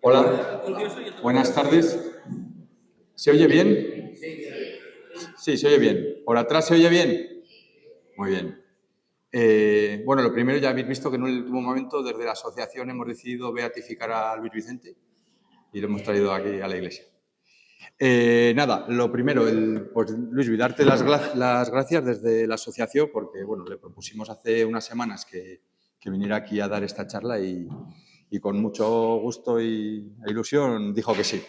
Hola, buenas tardes. ¿Se oye bien? Sí, se oye bien. ¿Por atrás se oye bien? Muy bien. Bueno, lo primero, ya habéis visto que en un último momento desde la asociación hemos decidido beatificar a Luis Vicente y lo hemos traído aquí a la iglesia. Nada, lo primero, pues Luis, darte las gracias desde la asociación porque, bueno, le propusimos hace unas semanas que viniera aquí a dar esta charla y con mucho gusto e ilusión dijo que sí.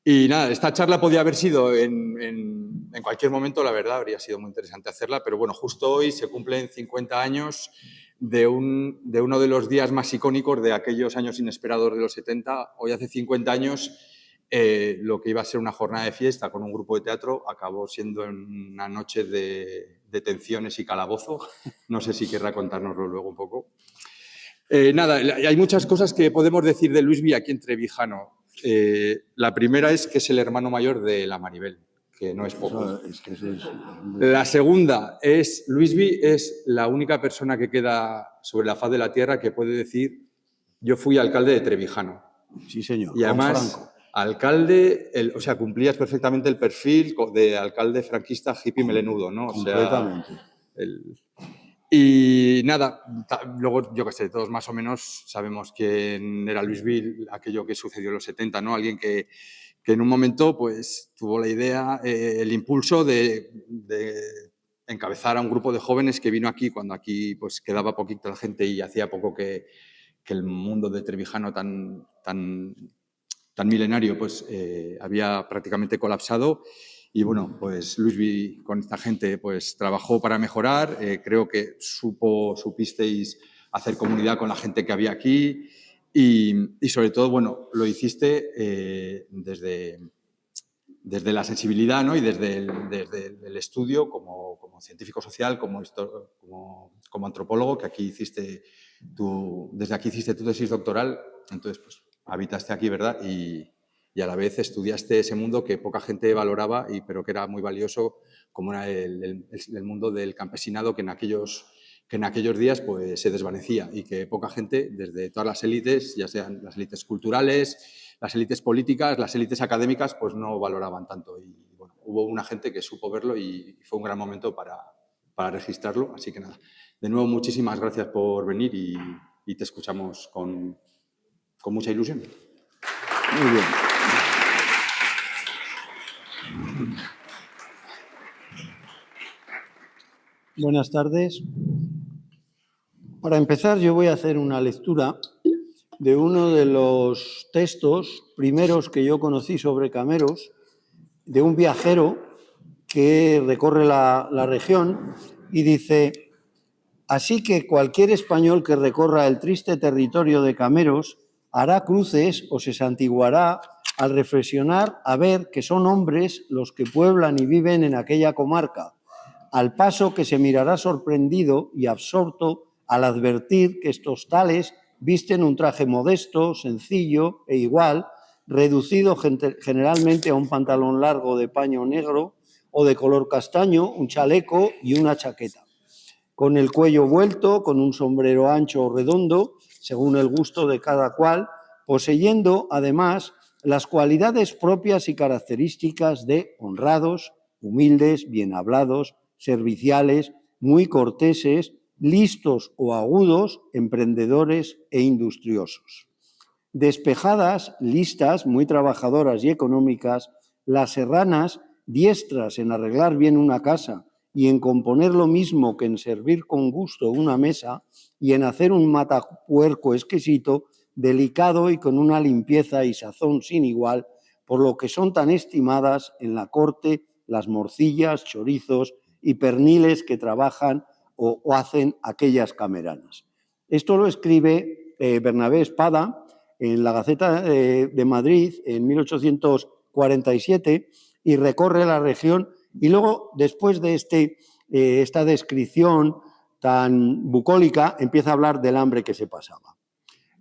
Y nada, esta charla podía haber sido en cualquier momento, la verdad, habría sido muy interesante hacerla, pero bueno, justo hoy se cumplen 50 años de uno de los días más icónicos de aquellos años inesperados de los 70. Hoy hace 50 años lo que iba a ser una jornada de fiesta con un grupo de teatro acabó siendo una noche de tensiones y calabozo. No sé si querrá contárnoslo luego un poco. Nada, hay muchas cosas que podemos decir de Luisbi aquí en Trevijano. La primera es que es el hermano mayor de la Maribel, que no es poco. La segunda es, Luisbi es la única persona que queda sobre la faz de la tierra que puede decir yo fui alcalde de Trevijano. Sí, señor. Y además, Franco. Alcalde, o sea, cumplías perfectamente el perfil de alcalde franquista hippie melenudo, ¿no? Completamente. Y nada, luego, yo qué sé, todos más o menos sabemos quién era Luis Vil, aquello que sucedió en los 70, ¿no? Alguien que en un momento pues, tuvo la idea, el impulso de encabezar a un grupo de jóvenes que vino aquí cuando aquí pues, quedaba poquita gente y hacía poco que el mundo de Trevijano tan milenario pues, había prácticamente colapsado. Y bueno, pues Luisbi con esta gente pues trabajó para mejorar, creo que supisteis hacer comunidad con la gente que había aquí y sobre todo, bueno, lo hiciste desde la sensibilidad, ¿no? Y desde el estudio como científico social, como antropólogo, que aquí hiciste desde aquí hiciste tu tesis doctoral, entonces pues habitaste aquí, ¿verdad? Y a la vez estudiaste ese mundo que poca gente valoraba, pero que era muy valioso, como era el mundo del campesinado que en aquellos días pues, se desvanecía y que poca gente, desde todas las élites, ya sean las élites culturales, las élites políticas, las élites académicas, pues no valoraban tanto. Y bueno, hubo una gente que supo verlo y fue un gran momento para registrarlo. Así que nada, de nuevo muchísimas gracias por venir y te escuchamos con mucha ilusión. Muy bien. Buenas tardes. Para empezar, yo voy a hacer una lectura de uno de los textos primeros que yo conocí sobre cameros, de un viajero que recorre la región y dice: así que cualquier español que recorra el triste territorio de cameros hará cruces o se santiguará al reflexionar a ver que son hombres los que pueblan y viven en aquella comarca, al paso que se mirará sorprendido y absorto al advertir que estos tales visten un traje modesto, sencillo e igual, reducido generalmente a un pantalón largo de paño negro o de color castaño, un chaleco y una chaqueta, con el cuello vuelto, con un sombrero ancho o redondo, según el gusto de cada cual, poseyendo además las cualidades propias y características de honrados, humildes, bien hablados, serviciales, muy corteses, listos o agudos, emprendedores e industriosos. Despejadas, listas, muy trabajadoras y económicas, las serranas, diestras en arreglar bien una casa y en componer lo mismo que en servir con gusto una mesa y en hacer un matapuerco exquisito, delicado y con una limpieza y sazón sin igual, por lo que son tan estimadas en la corte las morcillas, chorizos y perniles que trabajan o hacen aquellas cameranas. Esto lo escribe Bernabé Espada en la Gaceta de Madrid en 1847 y recorre la región. Y luego, después de esta descripción tan bucólica, empieza a hablar del hambre que se pasaba.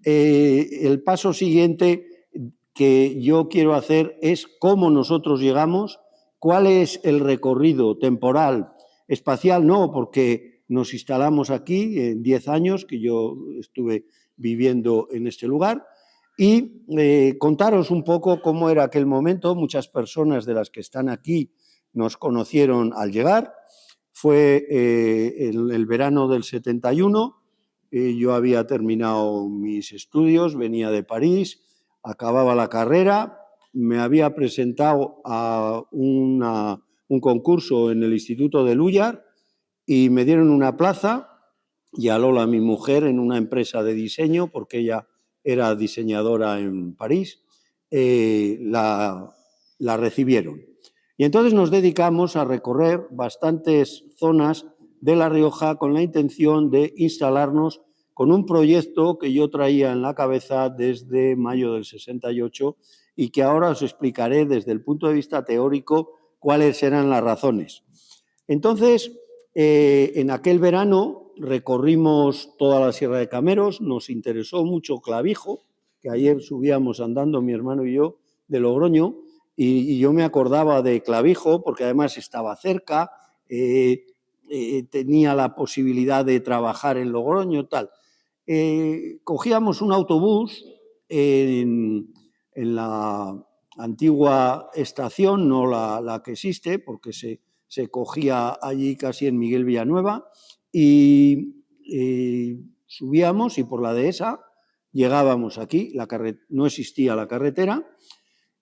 El paso siguiente que yo quiero hacer es cómo nosotros llegamos, cuál es el recorrido temporal, espacial, no, porque nos instalamos aquí en 10 años que yo estuve viviendo en este lugar, y contaros un poco cómo era aquel momento. Muchas personas de las que están aquí nos conocieron al llegar. Fue el verano del 71, yo había terminado mis estudios, venía de París, acababa la carrera, me había presentado a un concurso en el Instituto de Lújar y me dieron una plaza, y a Lola, mi mujer, en una empresa de diseño, porque ella era diseñadora en París, la recibieron. Y entonces nos dedicamos a recorrer bastantes zonas de La Rioja con la intención de instalarnos con un proyecto que yo traía en la cabeza desde mayo del 68 y que ahora os explicaré desde el punto de vista teórico cuáles eran las razones. Entonces, en aquel verano recorrimos toda la Sierra de Cameros, nos interesó mucho Clavijo, que ayer subíamos andando mi hermano y yo de Logroño, y yo me acordaba de Clavijo porque además estaba cerca, tenía la posibilidad de trabajar en Logroño, tal. Cogíamos un autobús en la antigua estación, no la que existe, porque se cogía allí casi en Miguel Villanueva, y subíamos y por la dehesa llegábamos aquí, no existía la carretera,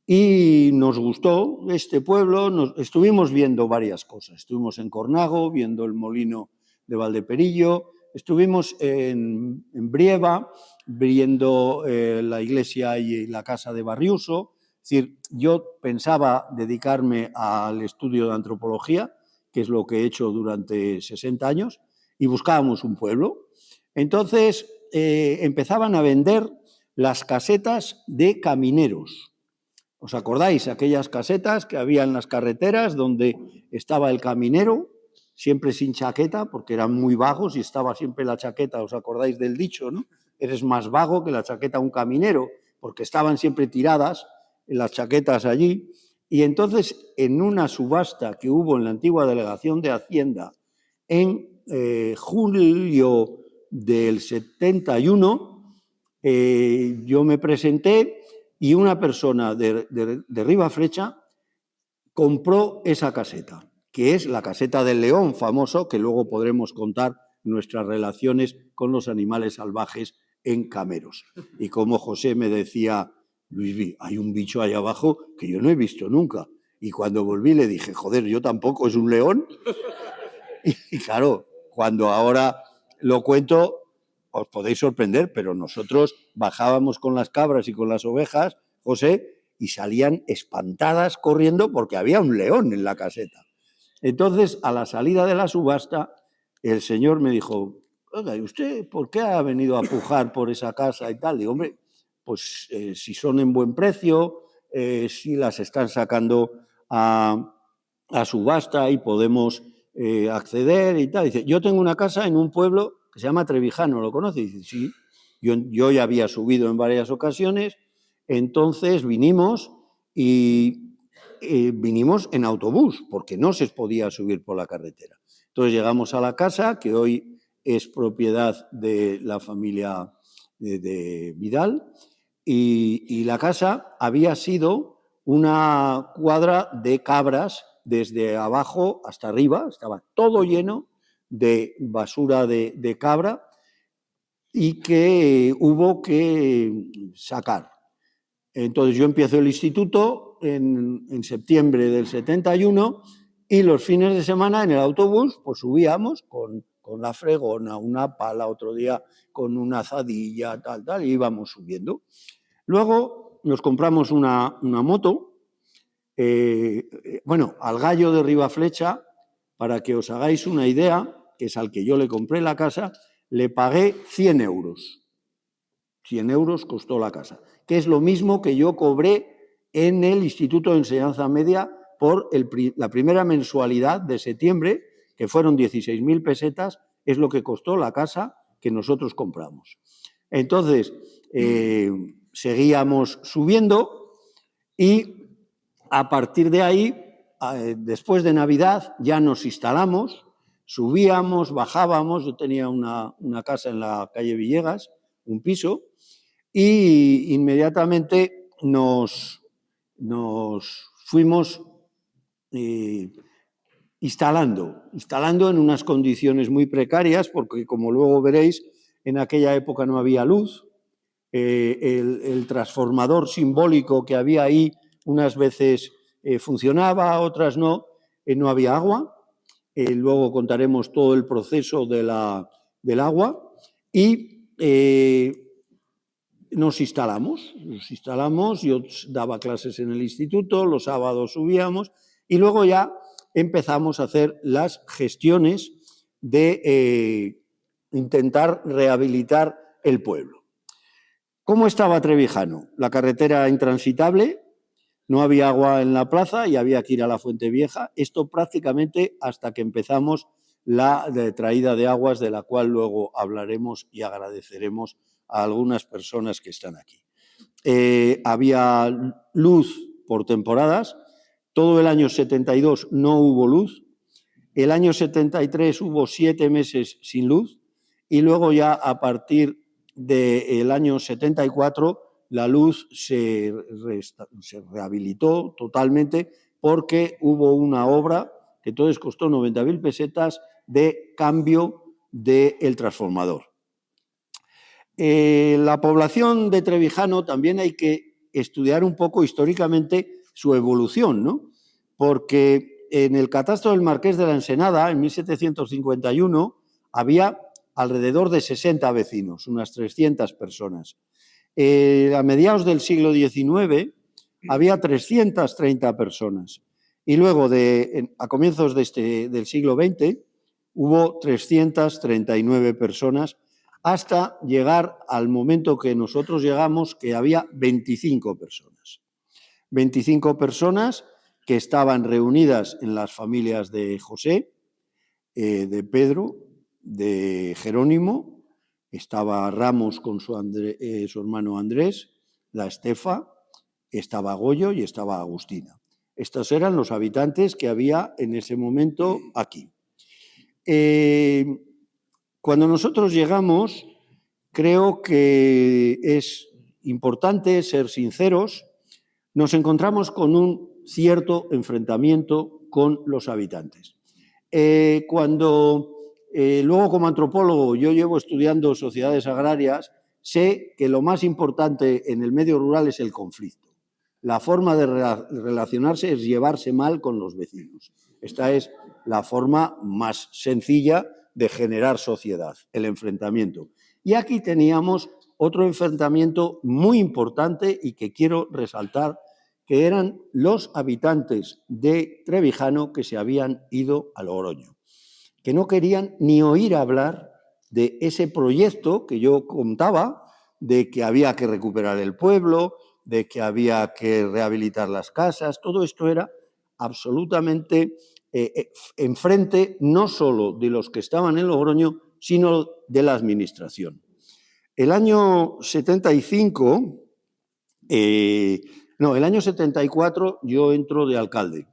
y nos gustó este pueblo, estuvimos viendo varias cosas. Estuvimos en Cornago, viendo el molino de Valdeperillo, estuvimos en Brieva, viendo la iglesia y la casa de Barriuso. Es decir, yo pensaba dedicarme al estudio de antropología, que es lo que he hecho durante 60 años, y buscábamos un pueblo. Entonces empezaban a vender las casetas de camineros. ¿Os acordáis? Aquellas casetas que había en las carreteras donde estaba el caminero, siempre sin chaqueta, porque eran muy vagos y estaba siempre la chaqueta. ¿Os acordáis del dicho, no? Eres más vago que la chaqueta un caminero, porque estaban siempre tiradas en las chaquetas allí. Y entonces, en una subasta que hubo en la antigua delegación de Hacienda en julio del 71, yo me presenté y una persona de Ribaflecha compró esa caseta, que es la caseta del león famoso, que luego podremos contar nuestras relaciones con los animales salvajes en Cameros. Y como José me decía, Luis, hay un bicho ahí abajo que yo no he visto nunca. Y cuando volví le dije, joder, yo tampoco, ¿es un león? Y claro, cuando ahora lo cuento, os podéis sorprender, pero nosotros bajábamos con las cabras y con las ovejas, José, y salían espantadas corriendo porque había un león en la caseta. Entonces, a la salida de la subasta, el señor me dijo, oiga, ¿y usted por qué ha venido a pujar por esa casa y tal? Digo, hombre, pues si son en buen precio, si las están sacando a subasta y podemos acceder y tal. Dice, yo tengo una casa en un pueblo que se llama Trevijano, ¿lo conoce? Dice, sí, yo ya había subido en varias ocasiones, entonces vinimos y vinimos en autobús, porque no se podía subir por la carretera. Entonces llegamos a la casa, que hoy es propiedad de la familia de Vidal, y la casa había sido una cuadra de cabras desde abajo hasta arriba, estaba todo lleno de basura de cabra y que hubo que sacar. Entonces yo empiezo el instituto en septiembre del 71 y los fines de semana en el autobús pues subíamos con la fregona, una pala, otro día con una azadilla, tal, y íbamos subiendo. Luego nos compramos una moto. Bueno, al gallo de Ribaflecha, para que os hagáis una idea, que es al que yo le compré la casa, le pagué 100 euros. 100 euros costó la casa, que es lo mismo que yo cobré en el Instituto de Enseñanza Media por la primera mensualidad de septiembre, que fueron 16.000 pesetas, es lo que costó la casa que nosotros compramos. Entonces, seguíamos subiendo y a partir de ahí, después de Navidad, ya nos instalamos, subíamos, bajábamos. Yo tenía una casa en la calle Villegas, un piso, y inmediatamente nos fuimos instalando en unas condiciones muy precarias, porque como luego veréis, en aquella época no había luz. El transformador simbólico que había ahí unas veces funcionaba, otras no, no había agua. Luego contaremos todo el proceso del agua y nos instalamos, yo daba clases en el instituto, los sábados subíamos y luego ya empezamos a hacer las gestiones de intentar rehabilitar el pueblo. ¿Cómo estaba Trevijano? La carretera intransitable, no había agua en la plaza y había que ir a la Fuente Vieja. Esto prácticamente hasta que empezamos la traída de aguas, de la cual luego hablaremos y agradeceremos a algunas personas que están aquí. Había luz por temporadas. Todo el año 72 no hubo luz. El año 73 hubo 7 meses sin luz y luego ya a partir del año 74 la luz se rehabilitó totalmente porque hubo una obra que entonces costó 90.000 pesetas de cambio del transformador. La población de Trevijano también hay que estudiar un poco históricamente su evolución, ¿no? Porque en el catastro del Marqués de la Ensenada, en 1751, había alrededor de 60 vecinos, unas 300 personas. A mediados del siglo XIX había 330 personas. Y luego, a comienzos del siglo XX, hubo 339 personas, hasta llegar al momento que nosotros llegamos, que había 25 personas. 25 personas que estaban reunidas en las familias de José, de Pedro, de Jerónimo, estaba Ramos con su hermano Andrés, la Estefa, estaba Goyo y estaba Agustina. Estos eran los habitantes que había en ese momento aquí. Cuando nosotros llegamos, creo que es importante ser sinceros, nos encontramos con un cierto enfrentamiento con los habitantes. Luego como antropólogo yo llevo estudiando sociedades agrarias, sé que lo más importante en el medio rural es el conflicto. La forma de relacionarse es llevarse mal con los vecinos. Esta es la forma más sencilla de generar sociedad, el enfrentamiento. Y aquí teníamos otro enfrentamiento muy importante y que quiero resaltar, que eran los habitantes de Trevijano que se habían ido a Logroño, que no querían ni oír hablar de ese proyecto que yo contaba, de que había que recuperar el pueblo, de que había que rehabilitar las casas. Todo esto era absolutamente enfrente no solo de los que estaban en Logroño, sino de la administración. El año 75, el año 74 yo entro de alcalde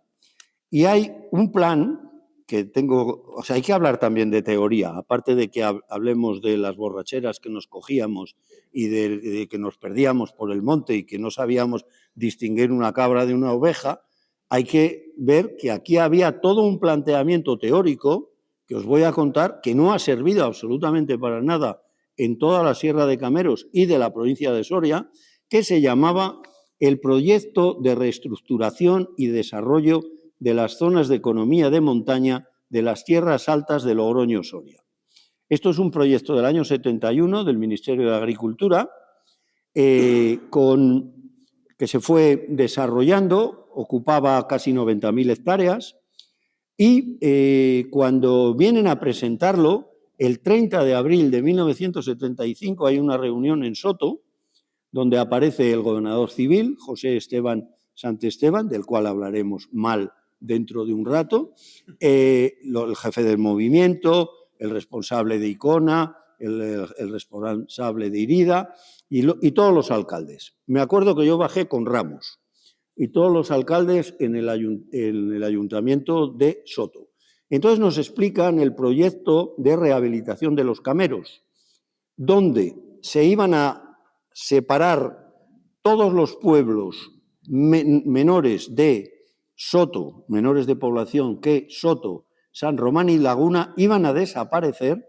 y hay un plan que tengo, o sea, hay que hablar también de teoría, aparte de que hablemos de las borracheras que nos cogíamos y de que nos perdíamos por el monte y que no sabíamos distinguir una cabra de una oveja. Hay que ver que aquí había todo un planteamiento teórico que os voy a contar, que no ha servido absolutamente para nada en toda la Sierra de Cameros y de la provincia de Soria, que se llamaba el Proyecto de Reestructuración y Desarrollo de las Zonas de Economía de Montaña de las Tierras Altas de Logroño-Soria. Esto es un proyecto del año 71 del Ministerio de Agricultura, que se fue desarrollando, ocupaba casi 90.000 hectáreas, y cuando vienen a presentarlo, el 30 de abril de 1975 hay una reunión en Soto, donde aparece el gobernador civil, José Esteban Santesteban, del cual hablaremos mal dentro de un rato, el jefe del movimiento, el responsable de Icona, el responsable de Irida y todos los alcaldes. Me acuerdo que yo bajé con Ramos y todos los alcaldes en el ayuntamiento de Soto. Entonces nos explican el proyecto de rehabilitación de los cameros, donde se iban a separar todos los pueblos menores de Soto, menores de población que Soto, San Román y Laguna, iban a desaparecer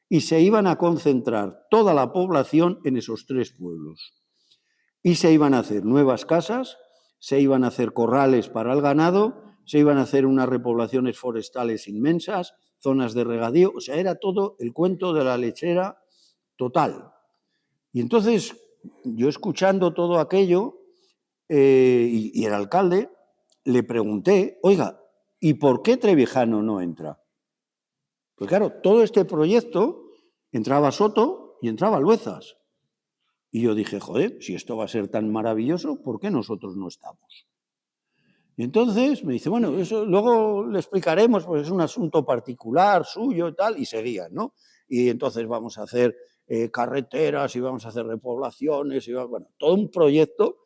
y se iban a concentrar toda la población en esos 3 pueblos. Y se iban a hacer nuevas casas, se iban a hacer corrales para el ganado, se iban a hacer unas repoblaciones forestales inmensas, zonas de regadío, o sea, era todo el cuento de la lechera total. Y entonces, yo escuchando todo aquello, y el alcalde, le pregunté, oiga, ¿y por qué Trevijano no entra? Pues claro, todo este proyecto entraba Soto y entraba Luezas. Y yo dije, joder, si esto va a ser tan maravilloso, ¿por qué nosotros no estamos? Y entonces me dice, bueno, eso luego le explicaremos, pues es un asunto particular suyo y tal, y seguían, ¿no? Y entonces vamos a hacer carreteras y vamos a hacer repoblaciones, y bueno, todo un proyecto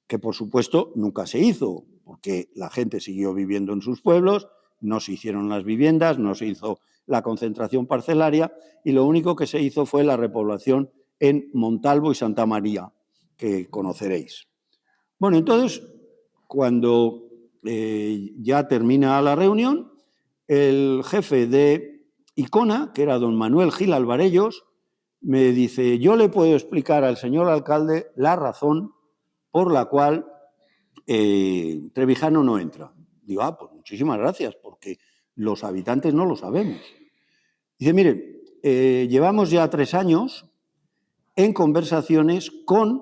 que por supuesto nunca se hizo, porque la gente siguió viviendo en sus pueblos, no se hicieron las viviendas, no se hizo la concentración parcelaria, y lo único que se hizo fue la repoblación en Montalvo y Santa María, que conoceréis. Bueno, entonces, cuando ya termina la reunión, el jefe de Icona, que era don Manuel Gil Alvarellos, me dice, yo le puedo explicar al señor alcalde la razón por la cual Trevijano no entra. Digo, pues muchísimas gracias, porque los habitantes no lo sabemos. Dice, mire, llevamos ya 3 años en conversaciones con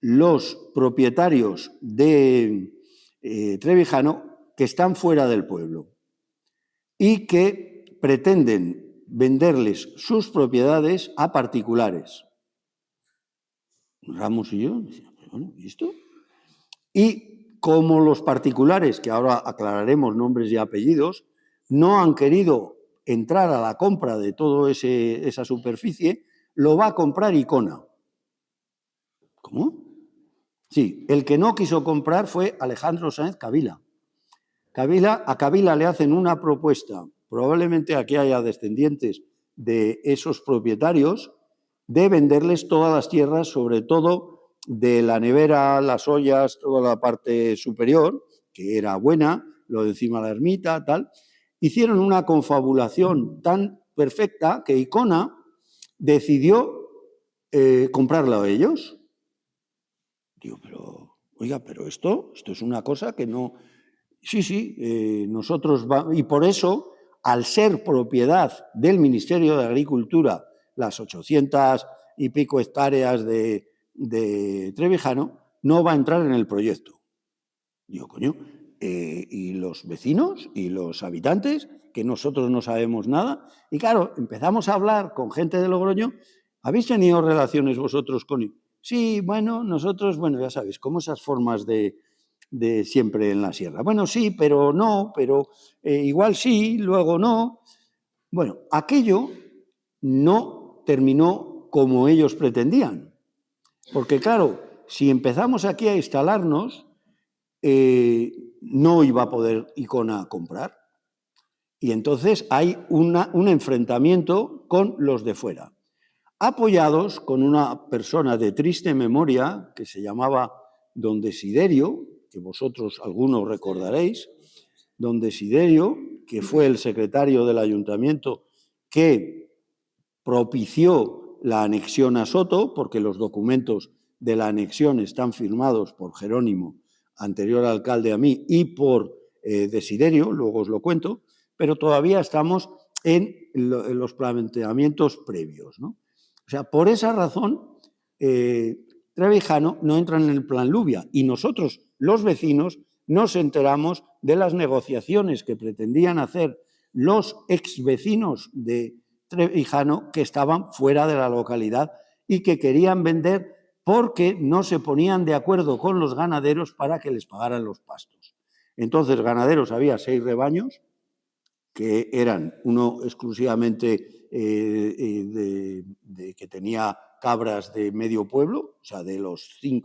los propietarios de Trevijano que están fuera del pueblo y que pretenden venderles sus propiedades a particulares. Ramos y yo, bueno, ¿y esto? Y como los particulares, que ahora aclararemos nombres y apellidos, no han querido entrar a la compra de toda esa superficie, lo va a comprar Icona. ¿Cómo? Sí, el que no quiso comprar fue Alejandro Sáenz Cavila. A Cavila le hacen una propuesta, probablemente aquí haya descendientes de esos propietarios, de venderles todas las tierras, sobre todo de la nevera, las ollas, toda la parte superior, que era buena, lo de encima de la ermita, tal. Hicieron una confabulación tan perfecta que Icona decidió comprarla a ellos. Digo, pero, oiga, pero esto es una cosa que no... Sí, nosotros... Y por eso, al ser propiedad del Ministerio de Agricultura, las 800 y pico hectáreas de Trevijano, no va a entrar en el proyecto. Digo, coño, ¿y los vecinos y los habitantes? Que nosotros no sabemos nada. Y claro, empezamos a hablar con gente de Logroño. ¿Habéis tenido relaciones vosotros con ellos? Sí, bueno, nosotros, bueno, ya sabéis, como esas formas de siempre en la sierra. Bueno, sí, pero no, pero igual sí, luego no. Bueno, aquello no terminó como ellos pretendían. Porque claro, si empezamos aquí a instalarnos, no iba a poder Icona comprar. Y entonces hay un enfrentamiento con los de fuera, apoyados con una persona de triste memoria que se llamaba don Desiderio, que vosotros algunos recordaréis, don Desiderio, que fue el secretario del ayuntamiento que propició la anexión a Soto, porque los documentos de la anexión están firmados por Jerónimo, anterior alcalde a mí, y por Desiderio, luego os lo cuento, pero todavía estamos en los planteamientos previos, ¿no? O sea, por esa razón, Trevijano no entra en el plan Lluvia y nosotros, los vecinos, nos enteramos de las negociaciones que pretendían hacer los exvecinos de Trevijano que estaban fuera de la localidad y que querían vender porque no se ponían de acuerdo con los ganaderos para que les pagaran los pastos. Entonces, ganaderos había 6 rebaños, que eran uno exclusivamente que tenía cabras de medio pueblo, o sea,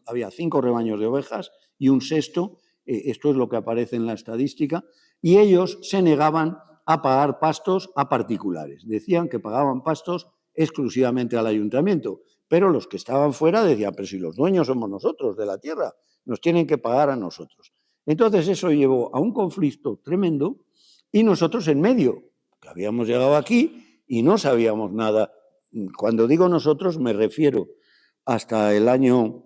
había 5 rebaños de ovejas y un sexto, esto es lo que aparece en la estadística, y ellos se negaban a pagar pastos a particulares. Decían que pagaban pastos exclusivamente al ayuntamiento, pero los que estaban fuera decían, pero si los dueños somos nosotros de la tierra, nos tienen que pagar a nosotros. Entonces eso llevó a un conflicto tremendo y nosotros en medio, que habíamos llegado aquí y no sabíamos nada. Cuando digo nosotros me refiero hasta el año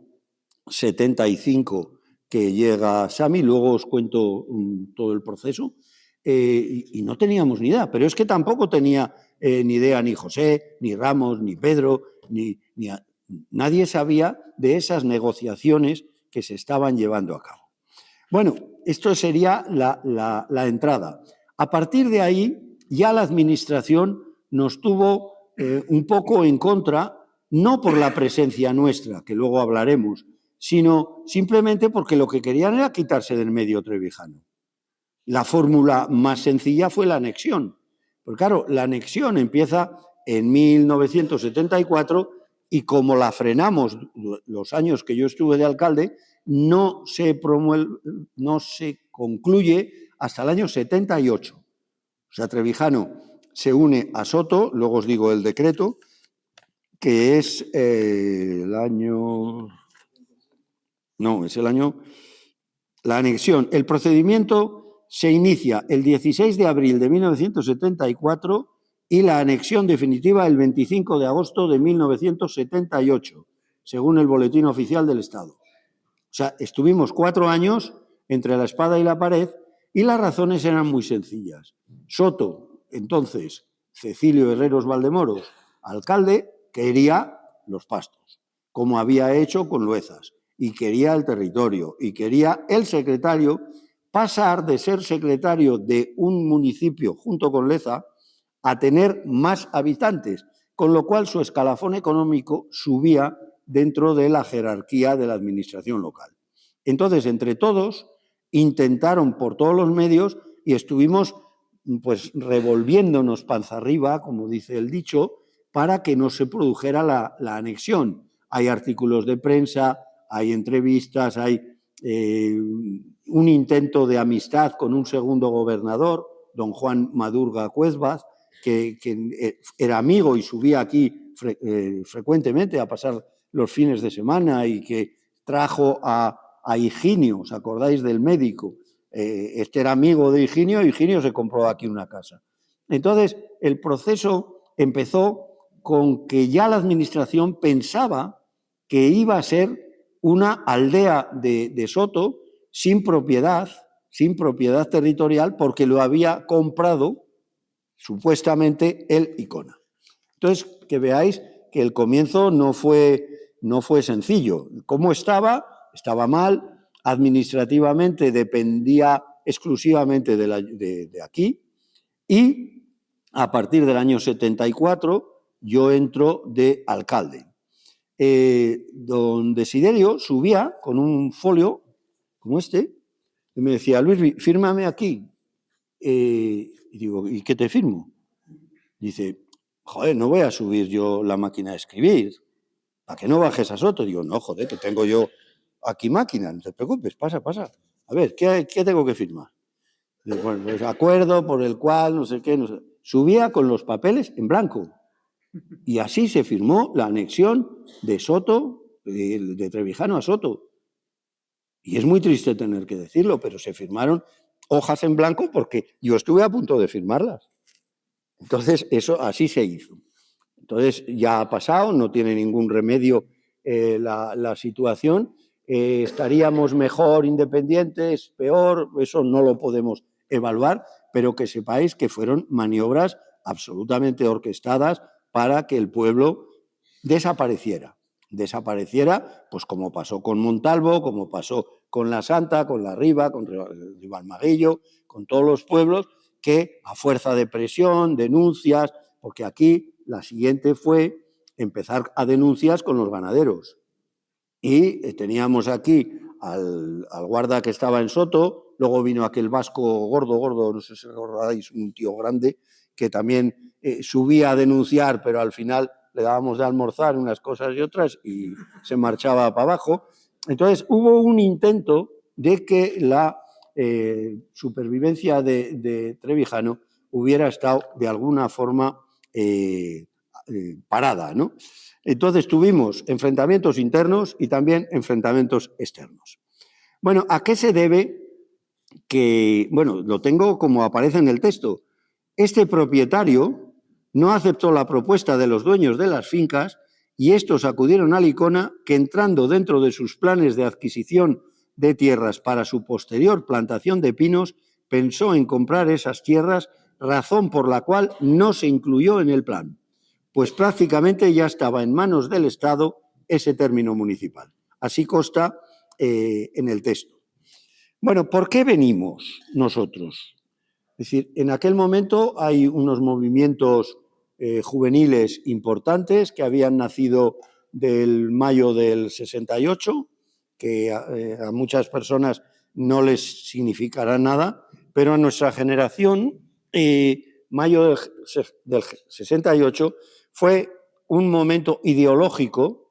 75 que llega Sami, luego os cuento todo el proceso, y no teníamos ni idea, pero es que tampoco tenía ni idea ni José, ni Ramos, ni Pedro, nadie sabía de esas negociaciones que se estaban llevando a cabo. Bueno, esto sería la entrada. A partir de ahí, ya la administración nos tuvo un poco en contra, no por la presencia nuestra, que luego hablaremos, sino simplemente porque lo que querían era quitarse del medio trevijano. La fórmula más sencilla fue la anexión. Porque claro, la anexión empieza en 1974 y como la frenamos los años que yo estuve de alcalde, no se concluye hasta el año 78. O sea, Trevijano se une a Soto, luego os digo el decreto, que es el año... No, es el año... La anexión. El procedimiento se inicia el 16 de abril de 1974 y la anexión definitiva el 25 de agosto de 1978, según el Boletín Oficial del Estado. O sea, estuvimos 4 años entre la espada y la pared y las razones eran muy sencillas. Soto, entonces, Cecilio Herreros Valdemoros, alcalde, quería los pastos, como había hecho con Luezas, y quería el territorio, y quería el secretario pasar de ser secretario de un municipio junto con Leza a tener más habitantes, con lo cual su escalafón económico subía dentro de la jerarquía de la administración local. Entonces, entre todos, intentaron por todos los medios y estuvimos pues revolviéndonos panza arriba, como dice el dicho, para que no se produjera la anexión. Hay artículos de prensa, hay entrevistas, hay un intento de amistad con un segundo gobernador, don Juan Madurga Cuezbaz, que era amigo y subía aquí frecuentemente a pasar los fines de semana y que trajo a Higinio, ¿os acordáis del médico? Este era amigo de Higinio y Higinio se compró aquí una casa. Entonces, el proceso empezó con que ya la administración pensaba que iba a ser una aldea de Soto sin propiedad territorial, porque lo había comprado supuestamente el Icona. Entonces, que veáis que el comienzo no fue sencillo. ¿Cómo estaba? Estaba mal, administrativamente dependía exclusivamente de aquí, y a partir del año 74 yo entro de alcalde. Don Desiderio subía con un folio como este y me decía, Luis, fírmame aquí. Y digo, ¿y qué te firmo? Dice, joder, no voy a subir yo la máquina de escribir, ¿para que no bajes a Soto? Digo, no, joder, que tengo yo aquí máquina, no te preocupes, pasa. A ver, ¿qué tengo que firmar? Digo, bueno, pues acuerdo por el cual, no sé qué, no sé. Subía con los papeles en blanco. Y así se firmó la anexión de Soto, de Trevijano a Soto. Y es muy triste tener que decirlo, pero se firmaron hojas en blanco porque yo estuve a punto de firmarlas. Entonces, eso así se hizo. Entonces, ya ha pasado, no tiene ningún remedio la situación. Estaríamos mejor independientes, peor, eso no lo podemos evaluar, pero que sepáis que fueron maniobras absolutamente orquestadas para que el pueblo desapareciera, pues como pasó con Montalvo, como pasó con La Santa, con La Riba, con Ribalmaguillo, con todos los pueblos que a fuerza de presión, denuncias, porque aquí la siguiente fue empezar a denuncias con los ganaderos. Y teníamos aquí al guarda que estaba en Soto, luego vino aquel vasco gordo, no sé si recordáis, un tío grande, que también subía a denunciar, pero al final le dábamos de almorzar unas cosas y otras y se marchaba para abajo. Entonces hubo un intento de que la supervivencia de Trevijano hubiera estado de alguna forma parada, ¿no? Entonces tuvimos enfrentamientos internos y también enfrentamientos externos. Bueno, ¿a qué se debe que, bueno, lo tengo como aparece en el texto? Este propietario no aceptó la propuesta de los dueños de las fincas y estos acudieron a Licona, que entrando dentro de sus planes de adquisición de tierras para su posterior plantación de pinos, pensó en comprar esas tierras, razón por la cual no se incluyó en el plan, pues prácticamente ya estaba en manos del Estado ese término municipal. Así consta en el texto. Bueno, ¿por qué venimos nosotros? Es decir, en aquel momento hay unos movimientos juveniles importantes que habían nacido del mayo del 68, que a muchas personas no les significará nada, pero a nuestra generación, mayo del 68 fue un momento ideológico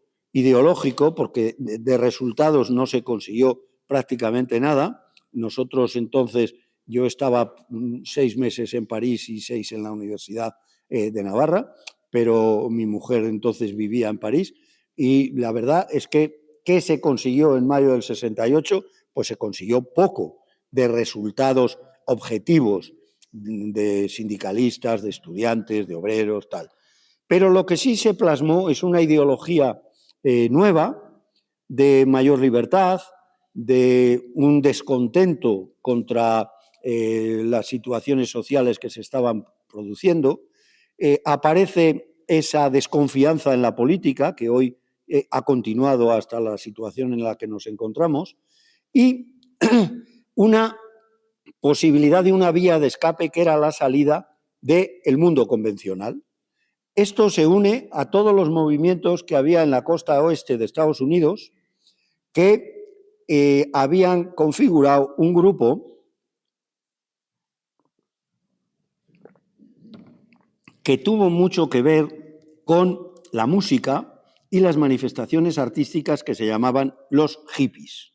porque de resultados no se consiguió prácticamente nada. Nosotros entonces, yo estaba 6 meses en París y 6 en la Universidad de Navarra, pero mi mujer entonces vivía en París y la verdad es que, ¿qué se consiguió en mayo del 68? Pues se consiguió poco de resultados objetivos de sindicalistas, de estudiantes, de obreros, tal. Pero lo que sí se plasmó es una ideología nueva, de mayor libertad, de un descontento contra las situaciones sociales que se estaban produciendo. Aparece esa desconfianza en la política, que hoy ha continuado hasta la situación en la que nos encontramos, y una posibilidad de una vía de escape que era la salida del mundo convencional. Esto se une a todos los movimientos que había en la costa oeste de Estados Unidos, que habían configurado un grupo que tuvo mucho que ver con la música y las manifestaciones artísticas que se llamaban los hippies.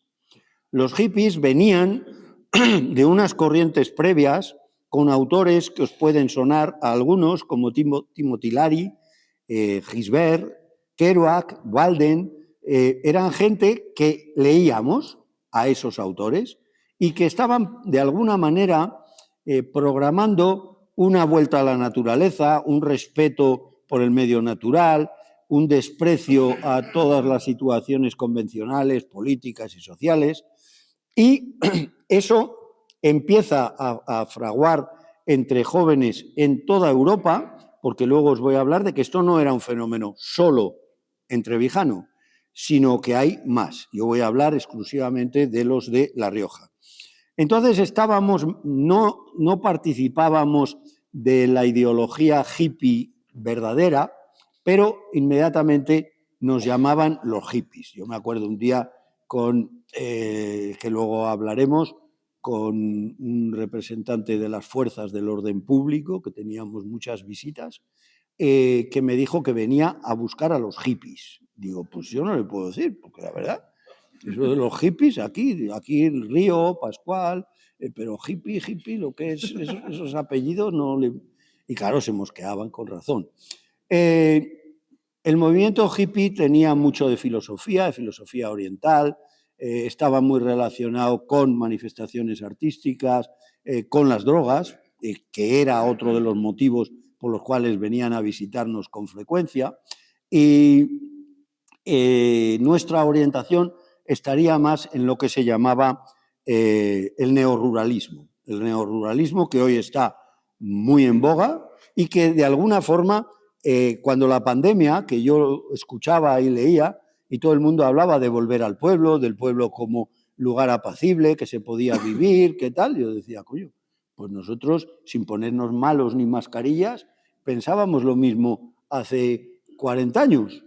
Los hippies venían de unas corrientes previas con autores que os pueden sonar a algunos, como Timothy Leary, Gisbert, Kerouac, Walden. Eran gente que leíamos a esos autores y que estaban de alguna manera programando una vuelta a la naturaleza, un respeto por el medio natural, un desprecio a todas las situaciones convencionales, políticas y sociales. Y eso empieza a fraguar entre jóvenes en toda Europa, porque luego os voy a hablar de que esto no era un fenómeno solo en Trevijano, sino que hay más. Yo voy a hablar exclusivamente de los de La Rioja. Entonces no participábamos de la ideología hippie verdadera, pero inmediatamente nos llamaban los hippies. Yo me acuerdo un día que luego hablaremos, con un representante de las fuerzas del orden público, que teníamos muchas visitas, que me dijo que venía a buscar a los hippies. Digo, pues yo no le puedo decir, porque la verdad, eso de los hippies, aquí el Río, Pascual, pero hippie, lo que es esos apellidos no le... Y claro, se mosqueaban con razón. El movimiento hippie tenía mucho de filosofía oriental, estaba muy relacionado con manifestaciones artísticas, con las drogas, que era otro de los motivos por los cuales venían a visitarnos con frecuencia, y nuestra orientación estaría más en lo que se llamaba el neoruralismo que hoy está muy en boga y que de alguna forma, cuando la pandemia, que yo escuchaba y leía, y todo el mundo hablaba de volver al pueblo, del pueblo como lugar apacible, que se podía vivir, ¿qué tal? Yo decía, coño, pues nosotros, sin ponernos malos ni mascarillas, pensábamos lo mismo hace 40 años.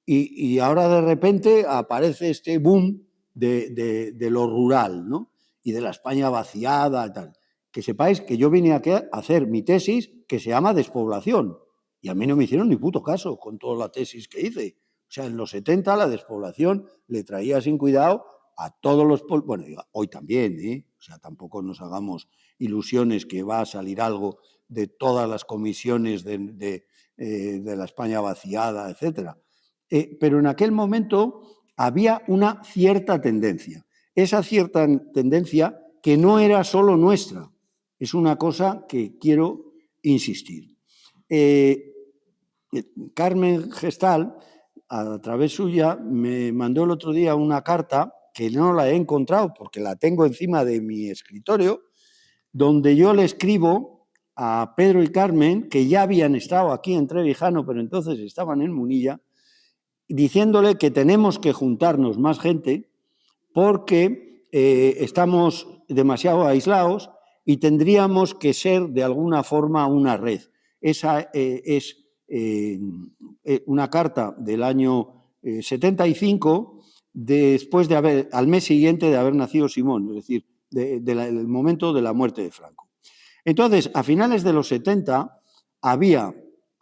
Y ahora de repente aparece este boom de lo rural, ¿no? Y de la España vaciada y tal. Que sepáis que yo vine aquí a hacer mi tesis que se llama Despoblación. Y a mí no me hicieron ni puto caso con toda la tesis que hice. O sea, en los 70 la despoblación le traía sin cuidado a todos los... Bueno, hoy también, ¿eh? O sea, tampoco nos hagamos ilusiones que va a salir algo de todas las comisiones de de la España vaciada, etc. Pero en aquel momento había una cierta tendencia. Esa cierta tendencia que no era solo nuestra, es una cosa que quiero insistir. Carmen Gestal, a través suya, me mandó el otro día una carta que no la he encontrado porque la tengo encima de mi escritorio, donde yo le escribo a Pedro y Carmen, que ya habían estado aquí en Trevijano, pero entonces estaban en Munilla, diciéndole que tenemos que juntarnos más gente porque estamos demasiado aislados y tendríamos que ser de alguna forma una red. Esa es una carta del año 75, después de al mes siguiente de haber nacido Simón, es decir, del momento de la muerte de Franco. Entonces, a finales de los 70, había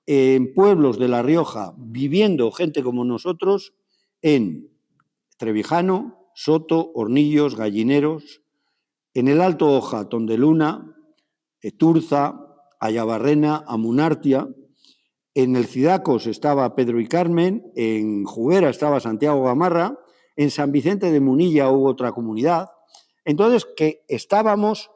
en pueblos de La Rioja viviendo gente como nosotros en Trevijano, Soto, Hornillos, Gallineros, en el Alto Oja, Tondeluna, Turza, Ayabarrena, Amunartia. En el Cidacos estaba Pedro y Carmen, en Juguera estaba Santiago Gamarra, en San Vicente de Munilla hubo otra comunidad. Entonces, que estábamos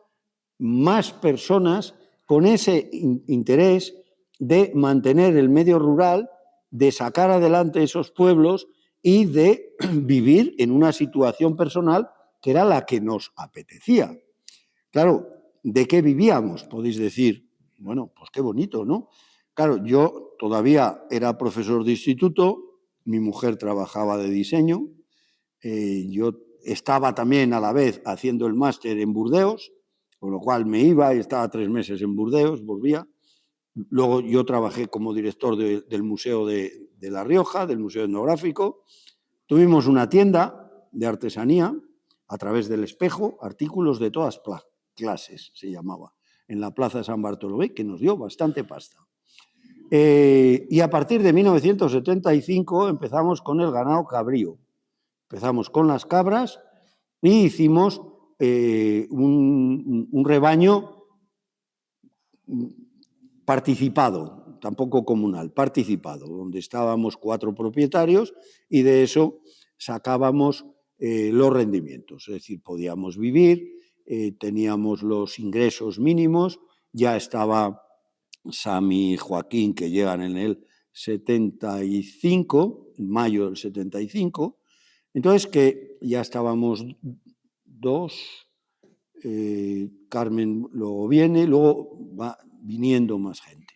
más personas con ese interés de mantener el medio rural, de sacar adelante esos pueblos y de vivir en una situación personal que era la que nos apetecía. Claro, ¿de qué vivíamos? Podéis decir, bueno, pues qué bonito, ¿no? Claro, yo todavía era profesor de instituto, mi mujer trabajaba de diseño, yo estaba también a la vez haciendo el máster en Burdeos, con lo cual me iba y estaba 3 meses en Burdeos, volvía. Luego yo trabajé como director del Museo de La Rioja, del Museo Etnográfico. Tuvimos una tienda de artesanía a través del Espejo, artículos de todas clases, se llamaba, en la Plaza de San Bartolomé, que nos dio bastante pasta. Y a partir de 1975 empezamos con el ganado cabrío. Empezamos con las cabras y hicimos un rebaño participado, tampoco comunal, participado, donde estábamos 4 propietarios y de eso sacábamos los rendimientos, es decir, podíamos vivir, teníamos los ingresos mínimos, ya estaba Sami y Joaquín, que llegan en el 75, en mayo del 75, entonces que ya estábamos 2, Carmen luego viene, luego va viniendo más gente.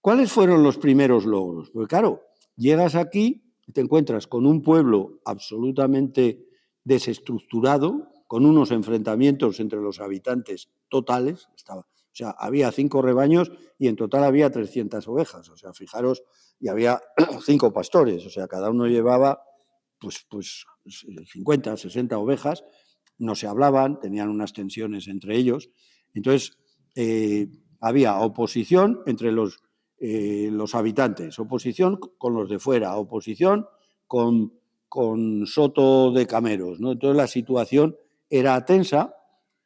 ¿Cuáles fueron los primeros logros? Pues claro, llegas aquí y te encuentras con un pueblo absolutamente desestructurado, con unos enfrentamientos entre los habitantes totales. O sea, había 5 rebaños y en total había 300 ovejas. O sea, fijaros, y había 5 pastores. O sea, cada uno llevaba pues 50, 60 ovejas. No se hablaban, tenían unas tensiones entre ellos. Entonces, había oposición entre los habitantes, oposición con los de fuera, oposición con Soto de Cameros, ¿no? Entonces la situación era tensa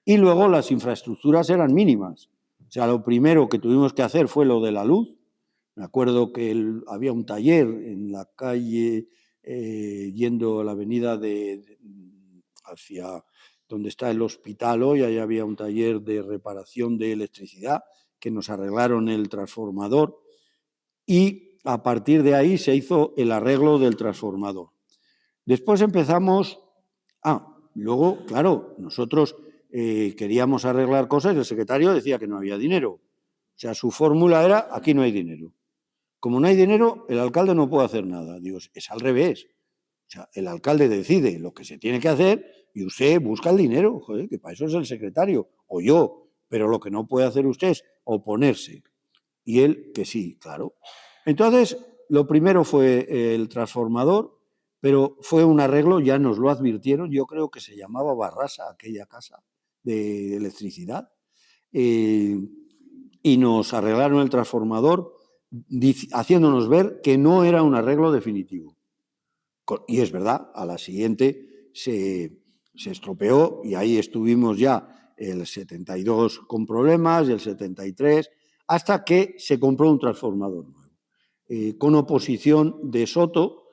y luego las infraestructuras eran mínimas. O sea, lo primero que tuvimos que hacer fue lo de la luz. Me acuerdo que había un taller en la calle yendo a la avenida hacia donde está el hospital hoy, ahí había un taller de reparación de electricidad que nos arreglaron el transformador y a partir de ahí se hizo el arreglo del transformador. Después empezamos, luego, claro, nosotros queríamos arreglar cosas y el secretario decía que no había dinero. O sea, su fórmula era, aquí no hay dinero. Como no hay dinero, el alcalde no puede hacer nada. Digo, es al revés. O sea, el alcalde decide lo que se tiene que hacer y usted busca el dinero, joder, que para eso es el secretario, o yo, pero lo que no puede hacer usted es oponerse. Y él que sí, claro. Entonces, lo primero fue el transformador, pero fue un arreglo, ya nos lo advirtieron, yo creo que se llamaba Barrasa, aquella casa de electricidad, y nos arreglaron el transformador haciéndonos ver que no era un arreglo definitivo. Y es verdad, a la siguiente se estropeó y ahí estuvimos ya el 72 con problemas y el 73, hasta que se compró un transformador nuevo. con oposición de Soto,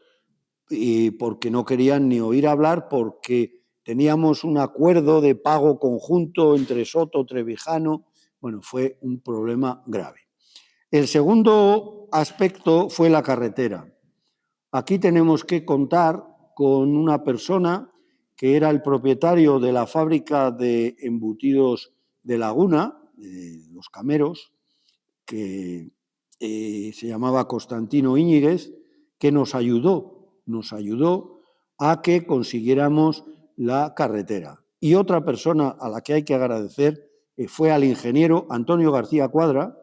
porque no querían ni oír hablar, porque teníamos un acuerdo de pago conjunto entre Soto, Trevijano. Bueno, fue un problema grave. El segundo aspecto fue la carretera. Aquí tenemos que contar con una persona que era el propietario de la fábrica de embutidos de Laguna, los Cameros, que se llamaba Constantino Íñiguez, que nos ayudó a que consiguiéramos la carretera. Y otra persona a la que hay que agradecer fue al ingeniero Antonio García Cuadra,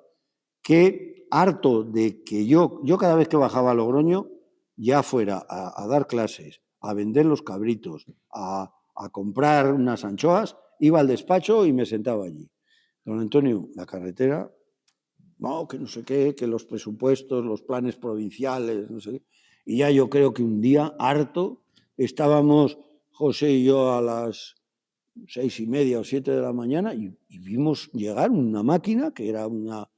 que harto de que yo cada vez que bajaba a Logroño, ya fuera a dar clases, a vender los cabritos, a comprar unas anchoas, iba al despacho y me sentaba allí. Don Antonio, la carretera, no, que no sé qué, que los presupuestos, los planes provinciales, no sé qué. Y ya yo creo que un día, harto, estábamos José y yo a las 6:30 o 7 de la mañana y vimos llegar una máquina que era una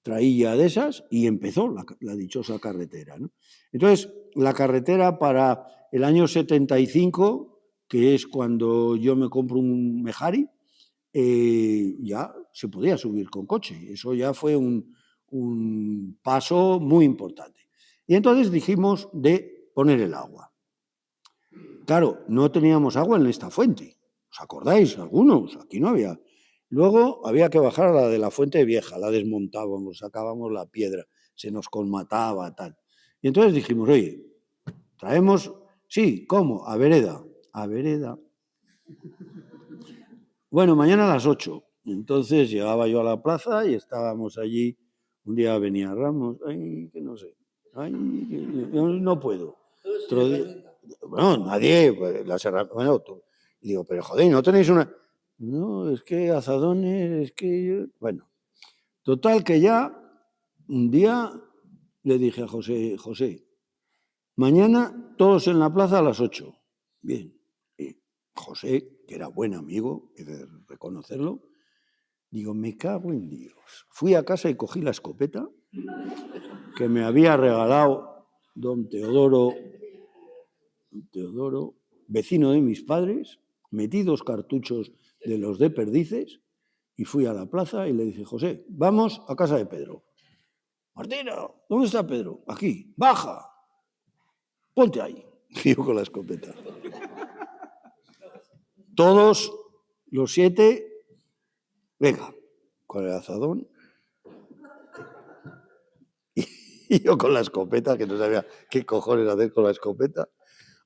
trailla de esas y empezó la dichosa carretera, ¿no? Entonces, la carretera para el año 75, que es cuando yo me compro un Mejari, ya se podía subir con coche. Eso ya fue un paso muy importante. Y entonces dijimos de poner el agua. Claro, no teníamos agua en esta fuente. ¿Os acordáis? Algunos, aquí no había. Luego había que bajar a la de la fuente vieja, la desmontábamos, sacábamos la piedra, se nos colmataba, tal. Y entonces dijimos, oye, traemos, sí, ¿cómo? A vereda. A vereda. Bueno, mañana a las 8. Entonces llegaba yo a la plaza y estábamos allí. Un día venía Ramos, ay, que no sé, ay, yo no puedo. Otro día, bueno, nadie, pues, bueno, tú. Y digo, pero joder, ¿no tenéis una? No, es que azadones, es que bueno. Total que ya un día le dije a José, José, mañana todos en la plaza a las 8. Bien. Y José, que era buen amigo, he de reconocerlo, digo, me cago en Dios. Fui a casa y cogí la escopeta que me había regalado don Teodoro, vecino de mis padres, metí 2 cartuchos de los de perdices y fui a la plaza y le dije, José, vamos a casa de Pedro. Martino, ¿dónde está Pedro? Aquí, baja, ponte ahí. Y yo con la escopeta. Todos los 7, venga, con el azadón. Y yo con la escopeta, que no sabía qué cojones hacer con la escopeta.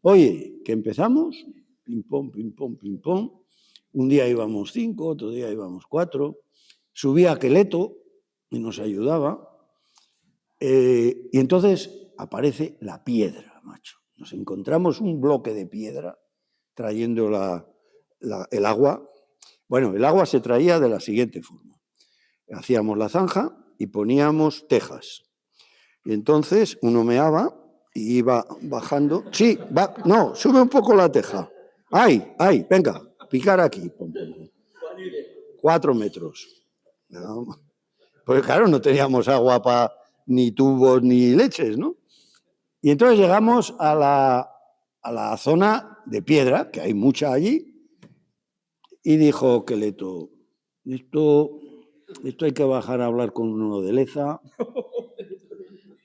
Oye, que empezamos, pim, pom, pim, pom, pim, pom. Un día íbamos 5, otro día íbamos 4. Subía a Queleto y nos ayudaba. Y entonces aparece la piedra, macho. Nos encontramos un bloque de piedra trayendo el agua. Bueno, el agua se traía de la siguiente forma. Hacíamos la zanja y poníamos tejas. Y entonces uno meaba y iba bajando. Sí, va, no, sube un poco la teja. ¡Ay, ay! Venga, picar aquí. 4 metros. No, pues claro, no teníamos agua para ni tubos ni leches, ¿no? Y entonces llegamos a la zona de piedra, que hay mucha allí, y dijo Queleto, esto hay que bajar a hablar con uno de Leza.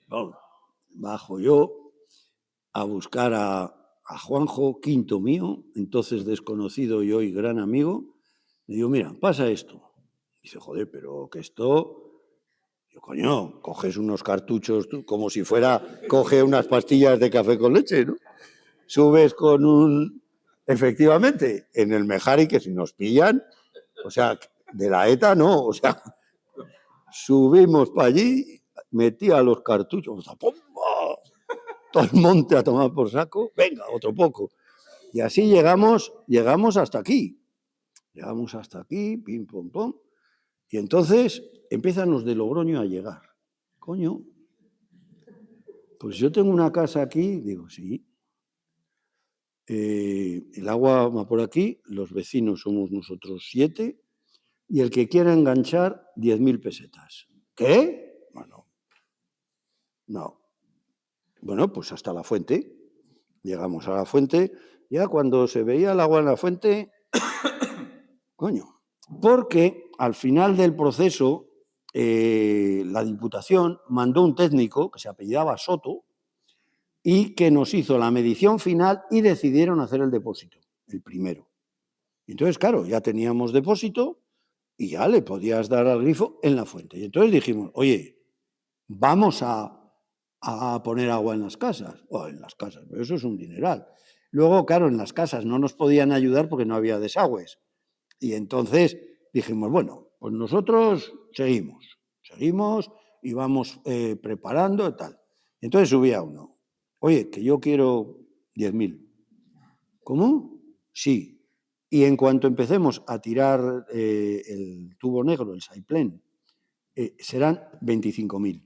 Bueno, bajo yo a buscar a Juanjo, quinto mío, entonces desconocido y hoy gran amigo. Le digo, mira, pasa esto. Dice, joder, pero que esto... Yo, coño, coges unos cartuchos tú, como si fuera, coge unas pastillas de café con leche, ¿no? Subes con un... Efectivamente, en el Mejari, que si nos pillan, o sea, de la ETA no, o sea, subimos para allí, metía los cartuchos, ¡pumba! Todo el monte a tomar por saco, venga, otro poco. Y así llegamos hasta aquí. Llegamos hasta aquí, pim, pom, pom. Y entonces empiezan los de Logroño a llegar. Coño, pues yo tengo una casa aquí, digo, sí. El agua va por aquí, los vecinos somos nosotros 7, y el que quiera enganchar, 10.000 pesetas. ¿Qué? Bueno, no. Bueno, pues hasta la fuente. Llegamos a la fuente, ya cuando se veía el agua en la fuente, coño, porque al final del proceso la Diputación mandó un técnico que se apellidaba Soto y que nos hizo la medición final y decidieron hacer el depósito, el primero. Entonces, claro, ya teníamos depósito y ya le podías dar al grifo en la fuente. Y entonces dijimos, oye, vamos a poner agua en las casas. En las casas, pero eso es un dineral. Luego, claro, en las casas no nos podían ayudar porque no había desagües. Y entonces dijimos, bueno, pues nosotros seguimos y vamos preparando y tal. Entonces subía uno, oye, que yo quiero 10.000. ¿Cómo? Sí. Y en cuanto empecemos a tirar el tubo negro, el Saiplen, serán 25.000.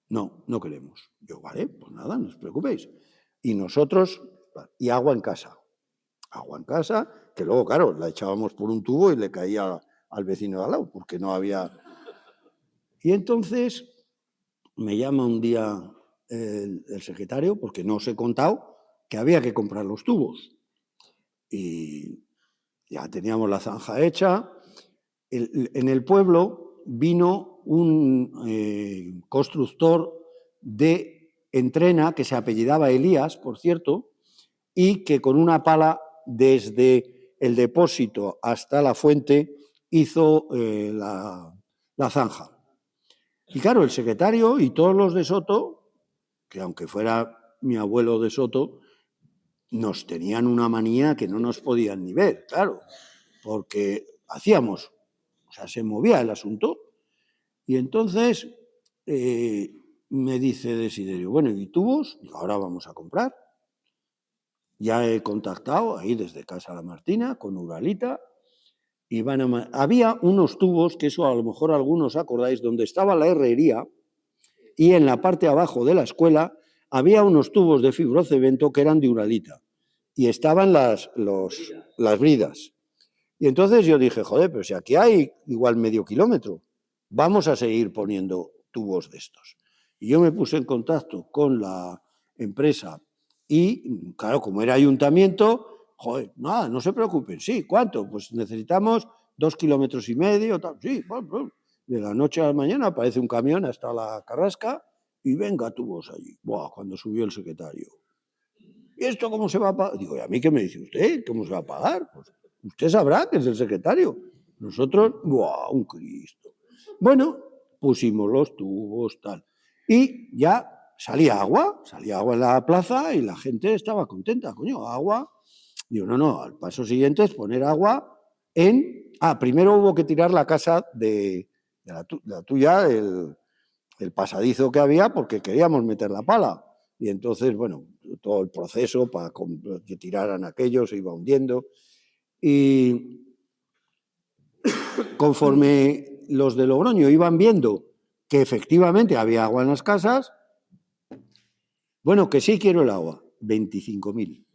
No, no queremos. Yo, vale, pues nada, no os preocupéis. Y nosotros, y agua en casa. Agua en casa, que luego, claro, la echábamos por un tubo y le caía al vecino de al lado, porque no había... Y entonces me llama un día el secretario, porque no os he contado que había que comprar los tubos. Y ya teníamos la zanja hecha. En el pueblo vino un constructor de Entrena, que se apellidaba Elías, por cierto, y que con una pala desde el depósito hasta la fuente hizo la zanja. Y claro, el secretario y todos los de Soto, que aunque fuera mi abuelo de Soto, nos tenían una manía que no nos podían ni ver, claro, porque hacíamos, o sea, se movía el asunto. Y entonces me dice Desiderio, bueno, ¿y tubos? Digo, ahora vamos a comprar. Ya he contactado ahí desde Casa La Martina con Uralita y había unos tubos, que eso a lo mejor algunos acordáis, donde estaba la herrería y en la parte abajo de la escuela había unos tubos de fibrocemento que eran de Uralita y estaban las bridas. Y entonces yo dije, joder, pero si aquí hay igual medio kilómetro, vamos a seguir poniendo tubos de estos. Y yo me puse en contacto con la empresa y, claro, como era ayuntamiento, joder, nada, no se preocupen, sí, ¿cuánto? Pues necesitamos 2,5 kilómetros, tal, sí, bueno, de la noche a la mañana aparece un camión hasta la Carrasca y venga tubos allí. Buah, cuando subió el secretario. ¿Y esto cómo se va a pagar? Digo, ¿y a mí qué me dice usted? ¿Cómo se va a pagar? Pues usted sabrá que es el secretario. Nosotros, ¡buah, un Cristo! Bueno, pusimos los tubos, tal. Y ya salía agua en la plaza y la gente estaba contenta. Coño, agua. Digo, no, al paso siguiente es poner agua en... primero hubo que tirar la casa de la tuya, el pasadizo que había, porque queríamos meter la pala. Y entonces, bueno, todo el proceso para que tiraran aquello se iba hundiendo. Y conforme los de Logroño iban viendo que efectivamente había agua en las casas, bueno, que sí quiero el agua, 25.000.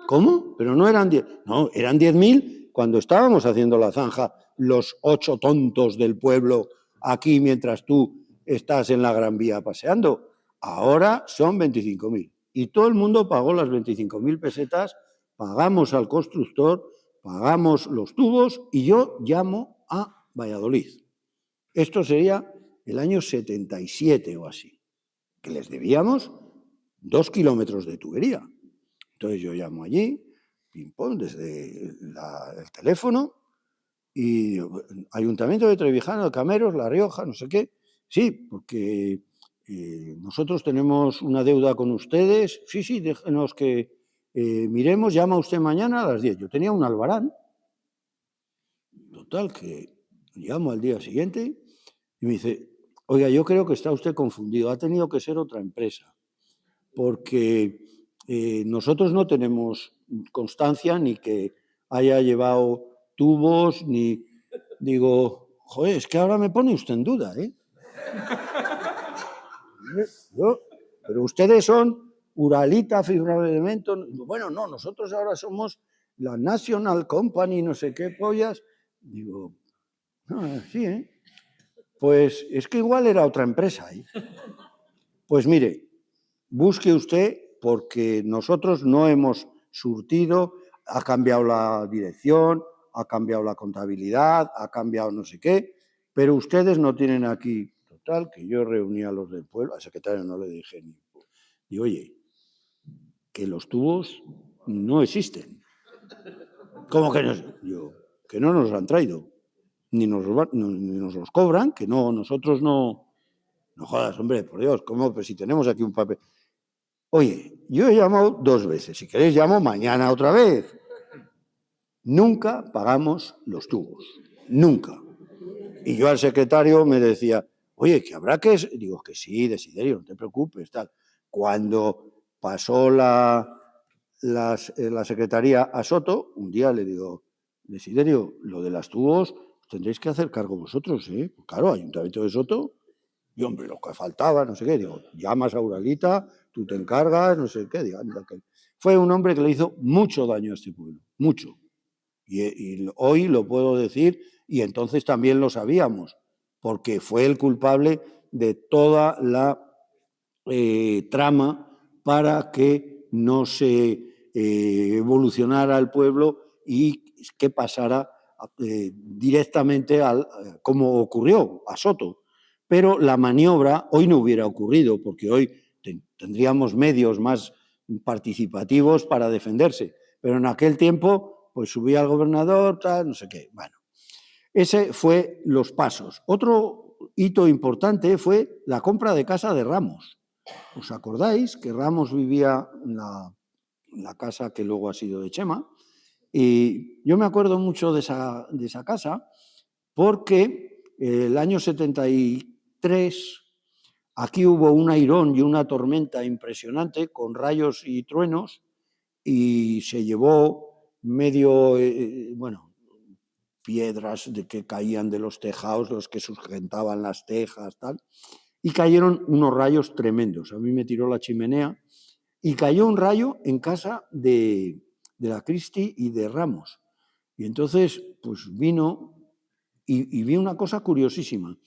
¿Cómo? Pero no eran 10. No, eran 10.000 cuando estábamos haciendo la zanja, los 8 tontos del pueblo aquí mientras tú estás en la Gran Vía paseando. Ahora son 25.000. Y todo el mundo pagó las 25.000 pesetas, pagamos al constructor, pagamos los tubos y yo llamo a Valladolid. Esto sería el año 77 o así, que les debíamos 2 kilómetros de tubería. Entonces yo llamo allí, ping-pong, desde el teléfono, y Ayuntamiento de Trevijano, de Cameros, La Rioja, no sé qué. Sí, porque nosotros tenemos una deuda con ustedes. Sí, déjenos que miremos, llama usted mañana a las 10. Yo tenía un albarán. Total, que llamo al día siguiente y me dice, oiga, yo creo que está usted confundido, ha tenido que ser otra empresa, porque nosotros no tenemos constancia ni que haya llevado tubos, ni... Digo, joder, es que ahora me pone usted en duda, ¿eh? Pero ustedes son Uralita, Fibrocemento. Bueno, no, nosotros ahora somos la National Company, no sé qué pollas. Digo, sí, ¿eh? Pues es que igual era otra empresa, ¿eh? Pues mire, busque usted, porque nosotros no hemos surtido, ha cambiado la dirección, ha cambiado la contabilidad, ha cambiado no sé qué, pero ustedes no tienen aquí. Total, que yo reuní a los del pueblo, al secretario no le dije ni oye, que los tubos no existen. ¿Cómo que no? Yo, que no nos los han traído, ni nos los cobran, que no, nosotros no. No jodas, hombre, por Dios, ¿cómo? Pues si tenemos aquí un papel. Oye, yo he llamado 2 veces, si queréis llamo mañana otra vez. Nunca pagamos los tubos, nunca. Y yo al secretario me decía, oye, que habrá que... Digo, que sí, Desiderio, no te preocupes, tal. Cuando pasó la secretaría a Soto, un día le digo, Desiderio, lo de las tubos tendréis que hacer cargo vosotros, ¿eh? Pues claro, Ayuntamiento de Soto, y hombre, lo que faltaba, no sé qué, digo, llamas a Uralita, tú te encargas, no sé qué, digo, anda, que... Fue un hombre que le hizo mucho daño a este pueblo, mucho. Y hoy lo puedo decir, y entonces también lo sabíamos, porque fue el culpable de toda la trama para que no se evolucionara el pueblo y que pasara directamente como ocurrió a Soto. Pero la maniobra hoy no hubiera ocurrido, porque hoy tendríamos medios más participativos para defenderse. Pero en aquel tiempo, pues subía al gobernador, tal, no sé qué. Bueno, ese fue los pasos. Otro hito importante fue la compra de casa de Ramos. ¿Os acordáis que Ramos vivía en la casa que luego ha sido de Chema? Y yo me acuerdo mucho de esa casa porque el año 73 aquí hubo un airón y una tormenta impresionante con rayos y truenos y se llevó medio, piedras de que caían de los tejados, los que sustentaban las tejas, tal, y cayeron unos rayos tremendos. A mí me tiró la chimenea y cayó un rayo en casa de la Cristi y de Ramos. Y entonces, pues vino y vi una cosa curiosísima.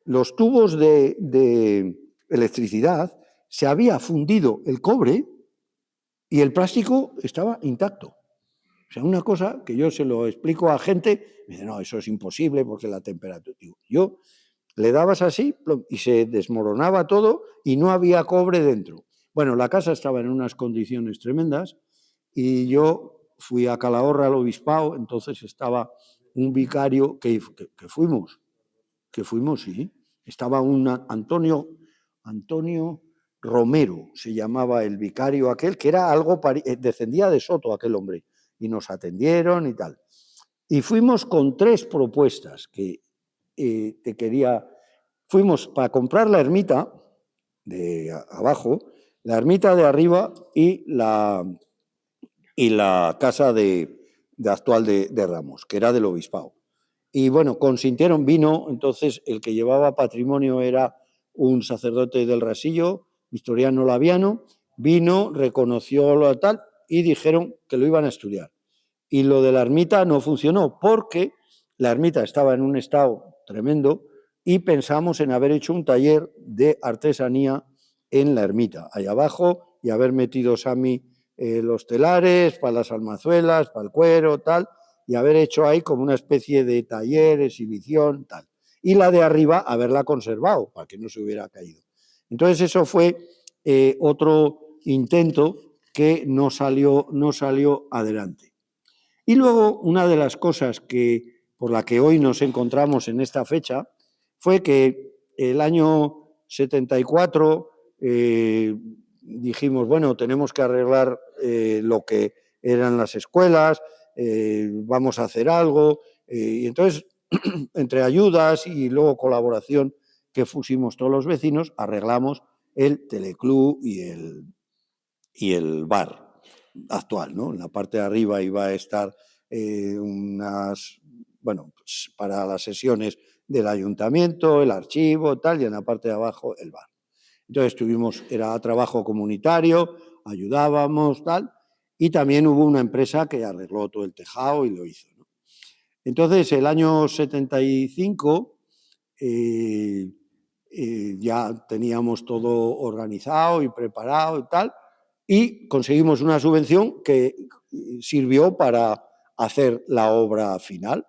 Los tubos de electricidad se había fundido el cobre y el plástico estaba intacto. O sea, una cosa que yo se lo explico a gente, me dice, no, eso es imposible porque la temperatura... Digo, yo le dabas así y se desmoronaba todo y no había cobre dentro. Bueno, la casa estaba en unas condiciones tremendas y yo fui a Calahorra al obispado, entonces estaba un vicario que fuimos, sí. Estaba un Antonio Romero, se llamaba el vicario aquel, que era algo, descendía de Soto aquel hombre, y nos atendieron y tal. Y fuimos con 3 propuestas que te quería... Fuimos para comprar la ermita de abajo, la ermita de arriba y la casa actual de Ramos, que era del obispado. Y bueno, consintieron, vino, entonces el que llevaba patrimonio era un sacerdote del Rasillo, Victoriano Laviano, vino, reconoció lo tal y dijeron que lo iban a estudiar. Y lo de la ermita no funcionó porque la ermita estaba en un estado tremendo y pensamos en haber hecho un taller de artesanía en la ermita, ahí abajo, y haber metido Sami los telares para las almazuelas, para el cuero, tal, y haber hecho ahí como una especie de taller, exhibición, tal. Y la de arriba haberla conservado para que no se hubiera caído. Entonces eso fue otro intento que no salió adelante. Y luego una de las cosas por la que hoy nos encontramos en esta fecha fue que el año 74 dijimos, bueno, tenemos que arreglar lo que eran las escuelas, vamos a hacer algo. Y entonces, entre ayudas y luego colaboración que pusimos todos los vecinos, arreglamos el teleclub y el bar actual, ¿no? En la parte de arriba iba a estar pues para las sesiones del ayuntamiento, el archivo, tal, y en la parte de abajo el bar. Entonces era trabajo comunitario, ayudábamos, tal, y también hubo una empresa que arregló todo el tejado y lo hizo, ¿no? Entonces, el año 75 ya teníamos todo organizado y preparado y tal, y conseguimos una subvención que sirvió para hacer la obra final.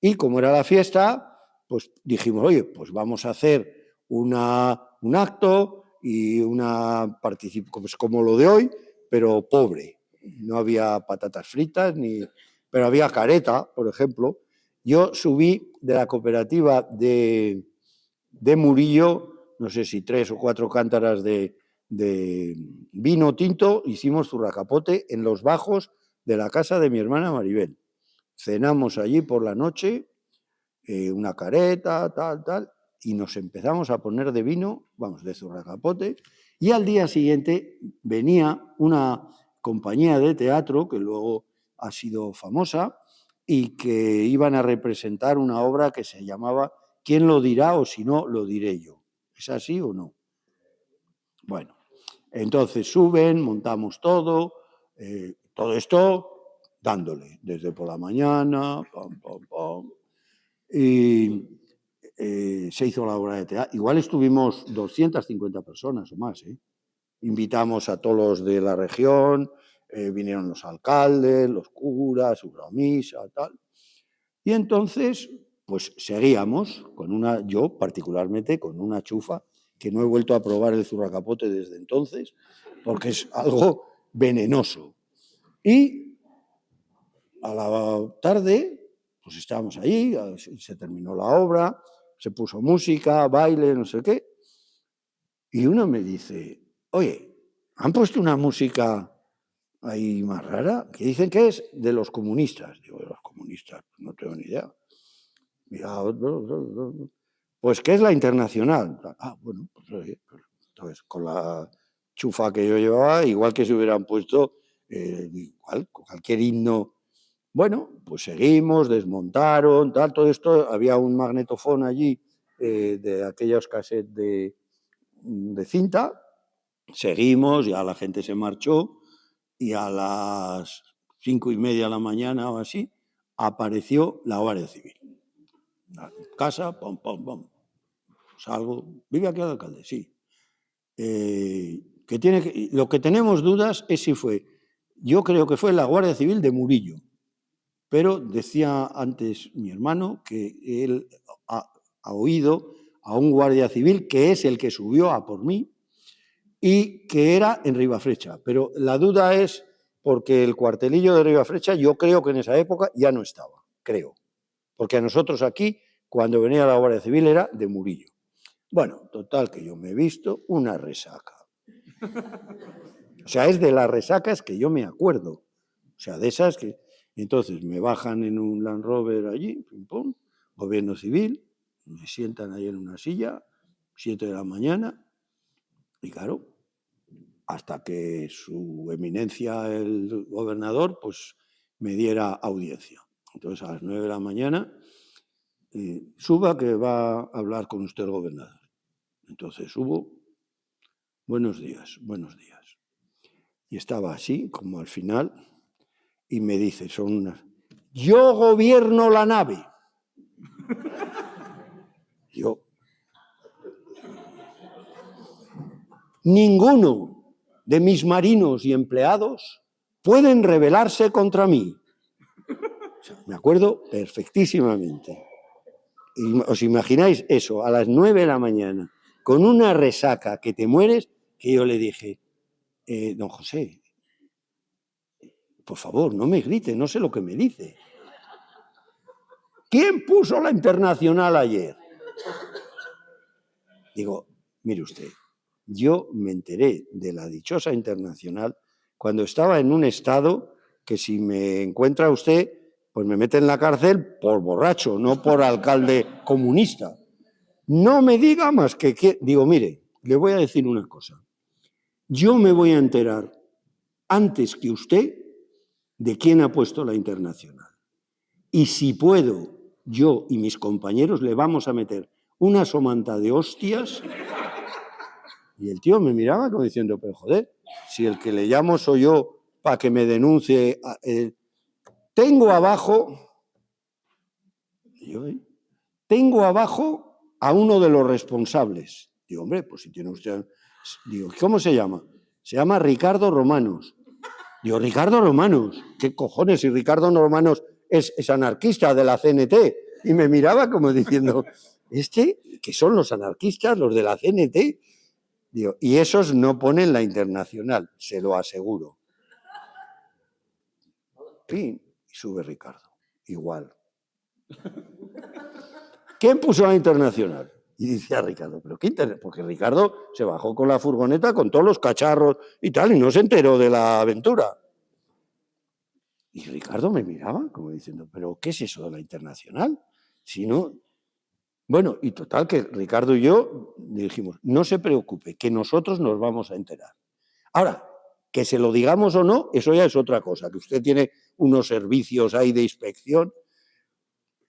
Y como era la fiesta, pues dijimos, oye, pues vamos a hacer un acto y una participación, pues como lo de hoy, pero pobre. No había patatas fritas, pero había careta, por ejemplo. Yo subí de la cooperativa de Murillo, no sé si 3 o 4 cántaras de vino tinto, hicimos zurracapote en los bajos de la casa de mi hermana Maribel. Cenamos allí por la noche, una careta, tal, y nos empezamos a poner de vino, vamos, de zurracapote, y al día siguiente venía una compañía de teatro que luego ha sido famosa y que iban a representar una obra que se llamaba ¿Quién lo dirá o si no, lo diré yo? ¿Es así o no? Bueno, entonces suben, montamos todo esto dándole, desde por la mañana, pam, pam, pam, y se hizo la obra de teatro. Igual estuvimos 250 personas o más. Invitamos a todos los de la región, vinieron los alcaldes, los curas, hubo la misa, tal. Y entonces, pues seguíamos yo particularmente, con una chufa, que no he vuelto a probar el zurracapote desde entonces, porque es algo venenoso. Y a la tarde, pues estábamos allí, se terminó la obra, se puso música, baile, no sé qué, y uno me dice, oye, ¿han puesto una música ahí más rara? Que dicen que es de los comunistas. Digo, de los comunistas, no tengo ni idea. Mira, pues ¿qué es la Internacional? Bueno, pues oye, entonces con la chufa que yo llevaba, igual que se hubieran puesto igual, cualquier himno. Bueno, pues seguimos, desmontaron, tal, todo esto. Había un magnetofón allí de aquellos cassettes de cinta. Seguimos, ya la gente se marchó y a las 5:30 de la mañana o así apareció la Guardia Civil. La casa, pom, pom, pom. Salgo, ¿vive aquí el alcalde? Sí. Lo que tenemos dudas es si fue, yo creo que fue la Guardia Civil de Murillo, pero decía antes mi hermano que él ha oído a un guardia civil que es el que subió a por mí y que era en Ribafrecha, pero la duda es porque el cuartelillo de Ribafrecha yo creo que en esa época ya no estaba, creo, porque a nosotros aquí cuando venía la Guardia Civil era de Murillo. Bueno, total que yo me he visto una resaca. O sea, es de las resacas que yo me acuerdo. O sea, de esas que... Entonces me bajan en un Land Rover allí, pim, pum, gobierno civil, me sientan ahí en una silla, 7 de la mañana, y claro, hasta que su eminencia, el gobernador, pues me diera audiencia. Entonces a las 9 de la mañana, suba que va a hablar con usted el gobernador. Entonces subo, buenos días, buenos días. Y estaba así, como al final, y me dice, yo gobierno la nave. Yo, ninguno de mis marinos y empleados pueden rebelarse contra mí. O sea, me acuerdo perfectísimamente. Y os imagináis eso, a las 9 de la mañana, con una resaca que te mueres, que yo le dije, don José, por favor, no me grite, no sé lo que me dice. ¿Quién puso la Internacional ayer? Digo, mire usted, yo me enteré de la dichosa Internacional cuando estaba en un estado que si me encuentra usted, pues me mete en la cárcel por borracho, no por alcalde comunista. No me diga más que... Digo, mire, le voy a decir una cosa. Yo me voy a enterar antes que usted de quién ha puesto la Internacional. Y si puedo, yo y mis compañeros le vamos a meter una somanta de hostias. Y el tío me miraba como diciendo, pero joder, si el que le llamo soy yo para que me denuncie. Tengo abajo a uno de los responsables. Digo, hombre, pues si tiene usted... Digo, ¿cómo se llama? Se llama Ricardo Romanos. Digo, Ricardo Romanos, ¿qué cojones? Si Ricardo Romanos es anarquista de la CNT. Y me miraba como diciendo, ¿qué son los anarquistas, los de la CNT? Digo, y esos no ponen la Internacional, se lo aseguro. Pin, y sube Ricardo, igual. ¿Quién puso la Internacional? Y decía Ricardo, ¿pero qué internet? Porque Ricardo se bajó con la furgoneta con todos los cacharros y tal, y no se enteró de la aventura. Y Ricardo me miraba como diciendo, ¿pero qué es eso de la Internacional? Si no... Bueno, y total que Ricardo y yo le dijimos, no se preocupe, que nosotros nos vamos a enterar. Ahora, que se lo digamos o no, eso ya es otra cosa, que usted tiene unos servicios ahí de inspección.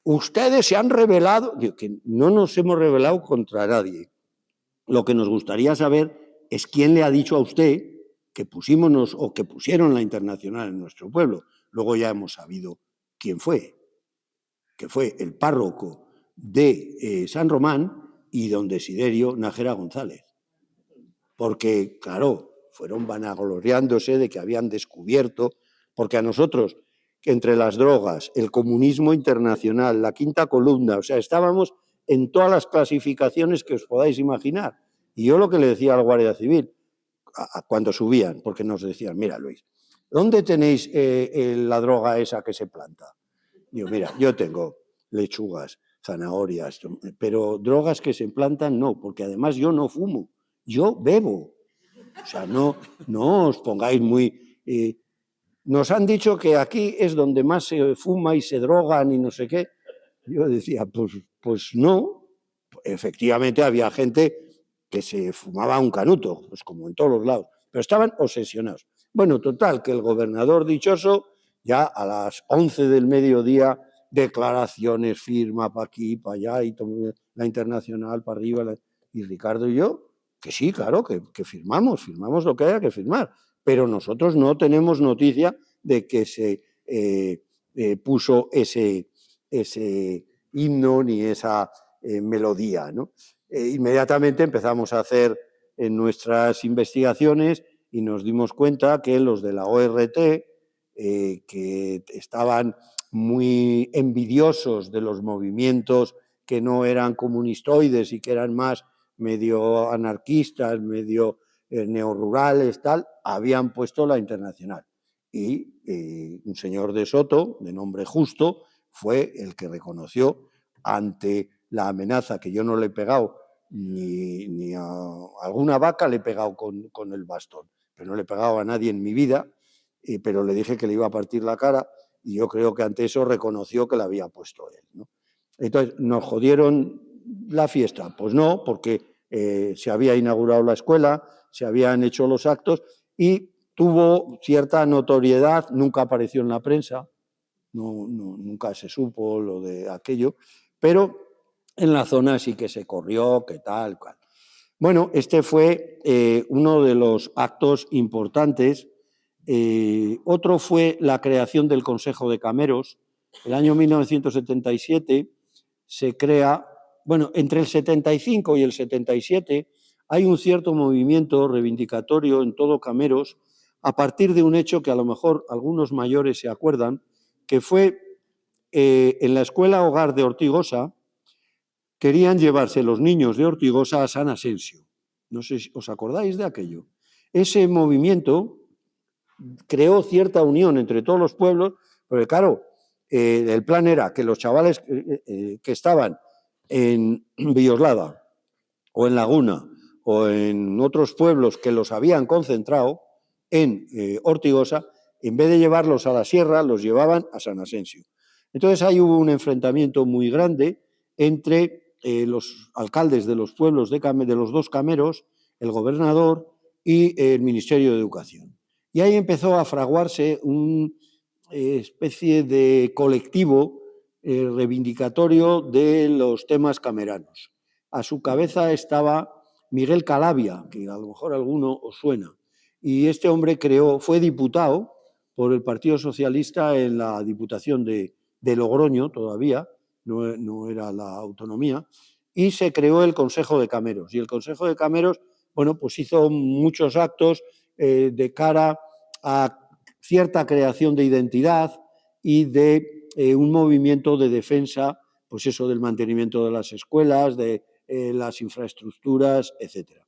Ustedes se han rebelado, digo, que no nos hemos rebelado contra nadie. Lo que nos gustaría saber es quién le ha dicho a usted que pusimos o que pusieron la Internacional en nuestro pueblo. Luego ya hemos sabido quién fue, que fue el párroco de San Román y don Desiderio Nájera González. Porque, claro, fueron vanagloriándose de que habían descubierto, porque a nosotros, entre las drogas, el comunismo internacional, la quinta columna, o sea, estábamos en todas las clasificaciones que os podáis imaginar. Y yo lo que le decía al Guardia Civil, cuando subían, porque nos decían, mira Luis, ¿dónde tenéis la droga esa que se planta? Digo, mira, yo tengo lechugas, zanahorias, pero drogas que se plantan no, porque además yo no fumo, yo bebo. O sea, no os pongáis muy... nos han dicho que aquí es donde más se fuma y se drogan y no sé qué. Yo decía, pues no. Efectivamente había gente que se fumaba un canuto, pues como en todos los lados, pero estaban obsesionados. Bueno, total, que el gobernador dichoso, ya a las 11 del mediodía, declaraciones, firma para aquí, para allá, y la Internacional para arriba, y Ricardo y yo, que sí, claro, que firmamos lo que haya que firmar, pero nosotros no tenemos noticia de que se puso ese himno ni esa melodía, ¿no? Inmediatamente empezamos a hacer nuestras investigaciones y nos dimos cuenta que los de la ORT, que estaban muy envidiosos de los movimientos que no eran comunistoides y que eran más medio anarquistas, medio neorurales, tal, habían puesto la Internacional. Y un señor de Soto, de nombre Justo, fue el que reconoció ante la amenaza que yo no le he pegado, ni a alguna vaca le he pegado con el bastón, pero no le he pegado a nadie en mi vida, pero le dije que le iba a partir la cara y yo creo que ante eso reconoció que la había puesto él, ¿no? Entonces, ¿nos jodieron la fiesta? Pues no, porque se había inaugurado la escuela, se habían hecho los actos y tuvo cierta notoriedad, nunca apareció en la prensa, nunca se supo lo de aquello, pero en la zona sí que se corrió, que tal, cual. Bueno, este fue uno de los actos importantes. Otro fue la creación del Consejo de Cameros. El año 1977 se crea, bueno, entre el 75 y el 77 hay un cierto movimiento reivindicatorio en todo Cameros a partir de un hecho que a lo mejor algunos mayores se acuerdan, que fue en la escuela hogar de Ortigosa, querían llevarse los niños de Ortigosa a San Asensio. No sé si os acordáis de aquello. Ese movimiento creó cierta unión entre todos los pueblos, porque claro, el plan era que los chavales que estaban en Villoslada o en Laguna o en otros pueblos que los habían concentrado en Ortigosa, en vez de llevarlos a la sierra, los llevaban a San Asensio. Entonces ahí hubo un enfrentamiento muy grande entre los alcaldes de los pueblos de los dos Cameros, el gobernador y el Ministerio de Educación. Y ahí empezó a fraguarse una especie de colectivo reivindicatorio de los temas cameranos. A su cabeza estaba Miguel Calavia, que a lo mejor alguno os suena. Y este hombre fue diputado por el Partido Socialista en la Diputación de Logroño todavía, no era la autonomía, y se creó el Consejo de Cameros. Y el Consejo de Cameros, bueno, pues hizo muchos actos de cara a cierta creación de identidad y de un movimiento de defensa, pues eso, del mantenimiento de las escuelas, de las infraestructuras, etc.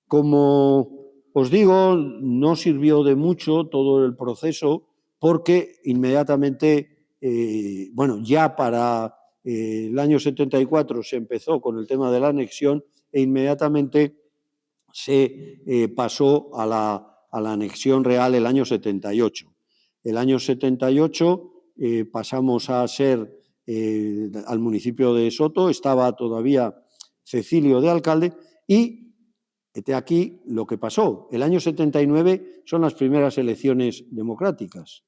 Como os digo, no sirvió de mucho todo el proceso porque inmediatamente, bueno, ya para el año 74 se empezó con el tema de la anexión e inmediatamente se pasó a la anexión real el año 78. El año 78 pasamos a ser al municipio de Soto, estaba todavía Cecilio de alcalde y aquí lo que pasó. El año 79 son las primeras elecciones democráticas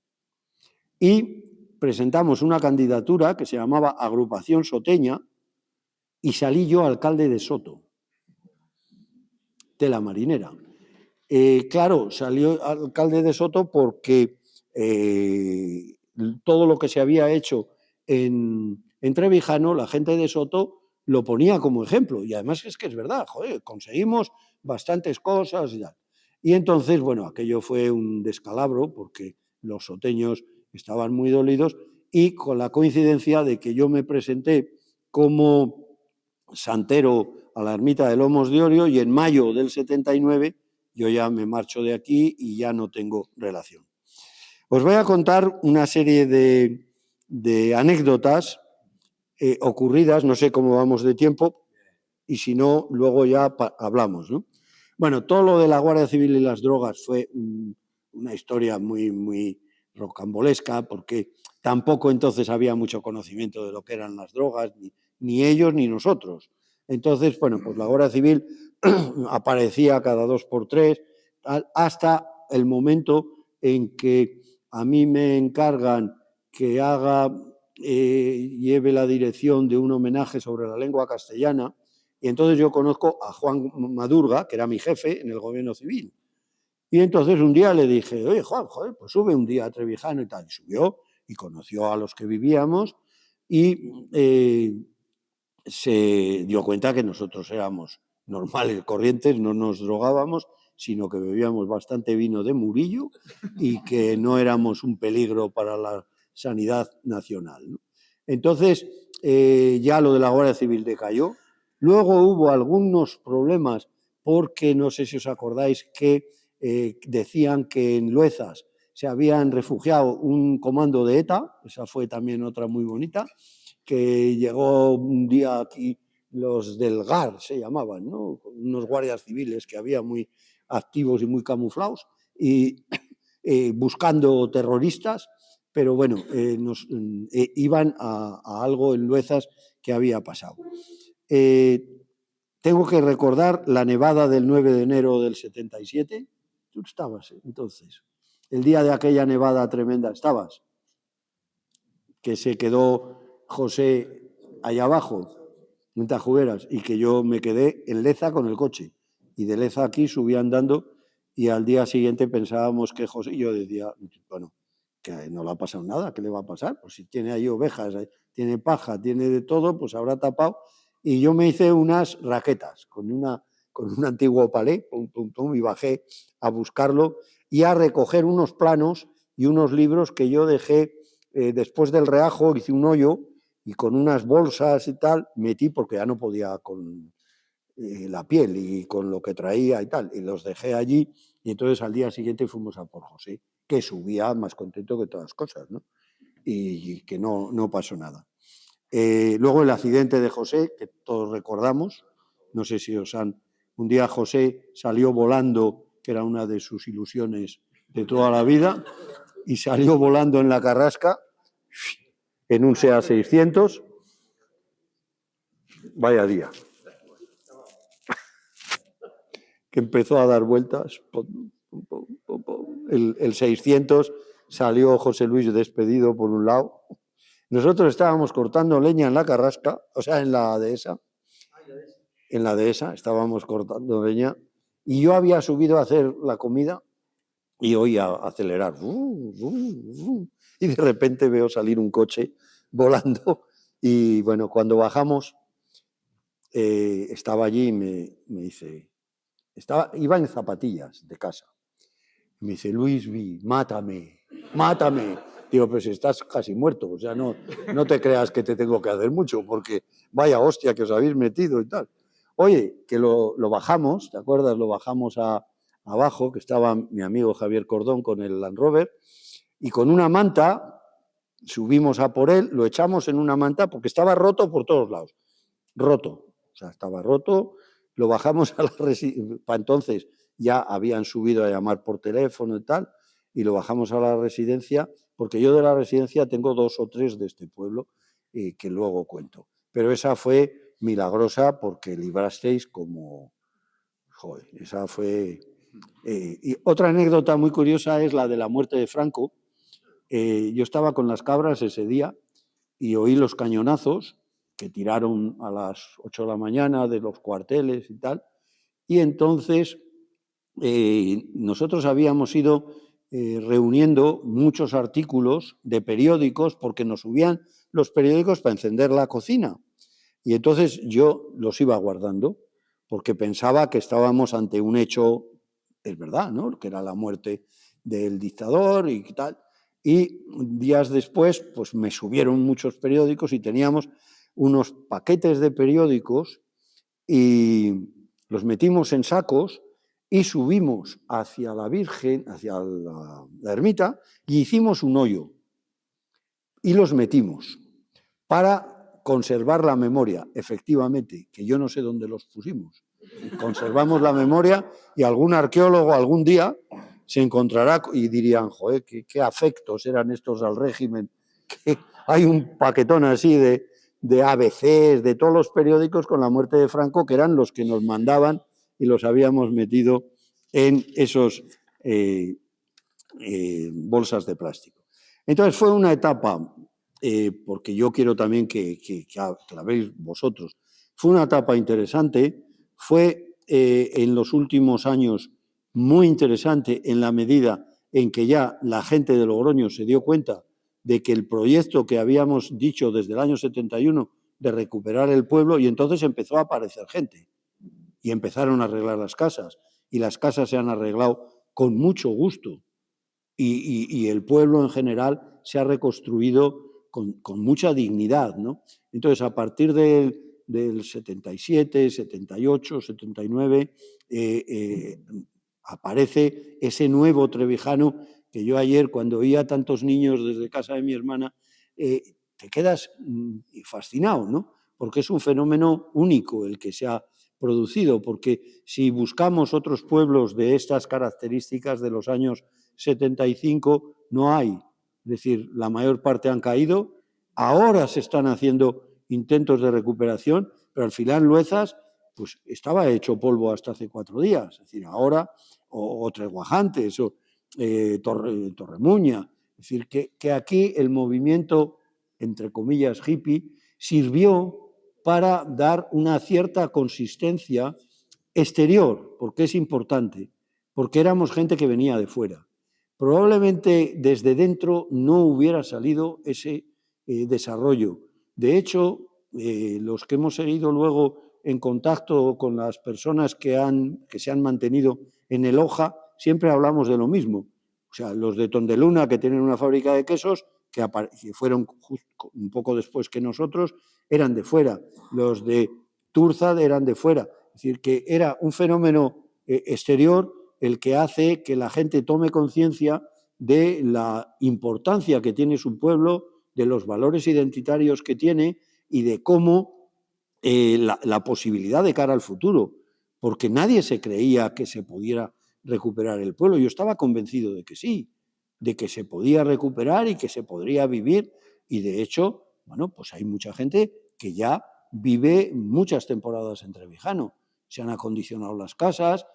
y presentamos una candidatura que se llamaba Agrupación Soteña y salí yo alcalde de Soto, de la Marinera. Claro, salió alcalde de Soto porque todo lo que se había hecho en Trevijano, la gente de Soto lo ponía como ejemplo. Y además es que es verdad, joder, conseguimos bastantes cosas y tal. Y entonces, bueno, aquello fue un descalabro porque los soteños estaban muy dolidos y con la coincidencia de que yo me presenté como santero a la ermita de Lomos de Orio y en mayo del 79 yo ya me marcho de aquí y ya no tengo relación. Os voy a contar una serie de anécdotas ocurridas, no sé cómo vamos de tiempo, y si no, luego ya hablamos, ¿no? Bueno, todo lo de la Guardia Civil y las drogas fue una historia muy rocambolesca, porque tampoco entonces había mucho conocimiento de lo que eran las drogas, ni ellos ni nosotros. Entonces, bueno, pues la Guardia Civil aparecía cada 2 por 3, hasta el momento en que a mí me encargan que lleve la dirección de un homenaje sobre la lengua castellana, y entonces yo conozco a Juan Madurga, que era mi jefe en el gobierno civil. Y entonces un día le dije, oye, Juan, joder, pues sube un día a Trevijano y tal. Y subió y conoció a los que vivíamos y se dio cuenta que nosotros éramos normales, corrientes, no nos drogábamos, sino que bebíamos bastante vino de Murillo y que no éramos un peligro para la sanidad nacional, ¿no? Entonces, ya lo de la Guardia Civil decayó. Luego hubo algunos problemas porque, no sé si os acordáis, que decían que en Luezas se habían refugiado un comando de ETA, esa fue también otra muy bonita, que llegó un día aquí los del GAR, se llamaban, ¿no? Unos guardias civiles que había muy activos y muy camuflados, y buscando terroristas, pero bueno, iban a algo en Luezas que había pasado. Tengo que recordar la nevada del 9 de enero del 77. Tú estabas entonces. El día de aquella nevada tremenda estabas, que se quedó José allá abajo, en Tajugueras, y que yo me quedé en Leza con el coche. Y de Leza aquí subí andando y al día siguiente pensábamos que José, y yo decía, bueno, que no le ha pasado nada, ¿qué le va a pasar? Pues si tiene ahí ovejas, tiene paja, tiene de todo, pues habrá tapado. Y yo me hice unas raquetas con un antiguo palé, pum, pum, pum, y bajé a buscarlo y a recoger unos planos y unos libros que yo dejé después del reajo. Hice un hoyo y con unas bolsas y tal metí, porque ya no podía con la piel y con lo que traía y tal, y los dejé allí, y entonces al día siguiente fuimos a por José, que subía más contento que todas las cosas, ¿no? Y que no pasó nada. Luego el accidente de José, que todos recordamos, no sé si os han... Un día José salió volando, que era una de sus ilusiones de toda la vida, y salió volando en la carrasca en un SEA 600. Vaya día. Que empezó a dar vueltas. El 600 salió José Luis despedido por un lado. Nosotros estábamos cortando leña en la carrasca, o sea, en la dehesa. En la dehesa estábamos cortando leña y yo había subido a hacer la comida y oía acelerar. Y de repente veo salir un coche volando y bueno, cuando bajamos estaba allí y me dice, iba en zapatillas de casa. Me dice, Luismi, mátame, mátame. Digo, pero si estás casi muerto, o sea, no te creas que te tengo que hacer mucho, porque vaya hostia que os habéis metido y tal. Oye, que lo bajamos, ¿te acuerdas? Lo bajamos abajo, que estaba mi amigo Javier Cordón con el Land Rover, y con una manta subimos a por él, lo echamos en una manta, porque estaba roto por todos lados, roto, o sea, estaba roto, lo bajamos a la residencia, para entonces ya habían subido a llamar por teléfono y tal, y lo bajamos a la residencia, porque yo de la residencia tengo 2 o 3 de este pueblo, que luego cuento. Pero esa fue milagrosa porque librasteis como... Joder, esa fue... y otra anécdota muy curiosa es la de la muerte de Franco. Yo estaba con las cabras ese día y oí los cañonazos que tiraron a las 8 de la mañana de los cuarteles y tal, y entonces nosotros habíamos ido reuniendo muchos artículos de periódicos porque nos subían los periódicos para encender la cocina, y entonces yo los iba guardando porque pensaba que estábamos ante un hecho, es verdad, ¿no?, que era la muerte del dictador y tal. Y días después, pues me subieron muchos periódicos y teníamos unos paquetes de periódicos y los metimos en sacos y subimos hacia la Virgen, hacia la ermita, y hicimos un hoyo y los metimos para conservar la memoria. Efectivamente, que yo no sé dónde los pusimos. Conservamos la memoria y algún arqueólogo algún día se encontrará y dirían, joder, qué afectos eran estos al régimen. Que hay un paquetón así de ABCs, de todos los periódicos con la muerte de Franco, que eran los que nos mandaban y los habíamos metido en esos bolsas de plástico. Entonces fue una etapa, porque yo quiero también que la veáis vosotros, fue una etapa interesante, fue en los últimos años muy interesante en la medida en que ya la gente de Logroño se dio cuenta de que el proyecto que habíamos dicho desde el año 71 de recuperar el pueblo, y entonces empezó a aparecer gente y empezaron a arreglar las casas, y las casas se han arreglado con mucho gusto, y el pueblo en general se ha reconstruido con mucha dignidad, ¿no? Entonces, a partir del 77, 78, 79, aparece ese nuevo trevijano que yo ayer, cuando oía a tantos niños desde casa de mi hermana, te quedas fascinado, ¿no? Porque es un fenómeno único el que se ha producido, porque si buscamos otros pueblos de estas características de los años 75, no hay. Es decir, la mayor parte han caído, ahora se están haciendo intentos de recuperación, pero al final Luezas pues estaba hecho polvo hasta hace 4 días, es decir, ahora, o Treguajantes, o Torremuña, es decir, que aquí el movimiento, entre comillas, hippie, sirvió para dar una cierta consistencia exterior, porque es importante, porque éramos gente que venía de fuera. Probablemente desde dentro no hubiera salido ese desarrollo. De hecho, los que hemos seguido luego en contacto con las personas que se han mantenido en el Hoja, siempre hablamos de lo mismo. O sea, los de Tondeluna, que tienen una fábrica de quesos, que fueron justo un poco después que nosotros, eran de fuera. Los de Turzad eran de fuera. Es decir, que era un fenómeno exterior el que hace que la gente tome conciencia de la importancia que tiene su pueblo, de los valores identitarios que tiene y de cómo la posibilidad de cara al futuro, porque nadie se creía que se pudiera recuperar el pueblo. Yo estaba convencido de que sí, de que se podía recuperar y que se podría vivir, y de hecho, bueno, pues hay mucha gente que ya vive muchas temporadas en Trevijano. Se han acondicionado las casas,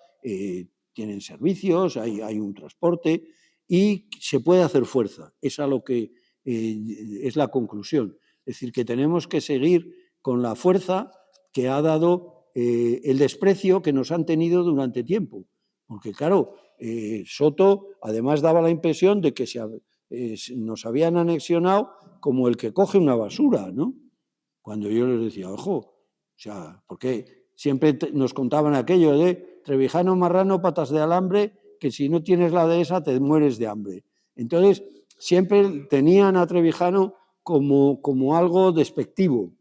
tienen servicios, hay un transporte y se puede hacer fuerza. Es a lo que es la conclusión. Es decir, que tenemos que seguir con la fuerza que ha dado el desprecio que nos han tenido durante tiempo. Porque claro, Soto además daba la impresión de que nos habían anexionado como el que coge una basura, ¿no? Cuando yo les decía, ojo, O sea, porque siempre nos contaban aquello de Trevijano, marrano, patas de alambre, que si no tienes la dehesa te mueres de hambre. Entonces, siempre tenían a Trevijano como algo despectivo.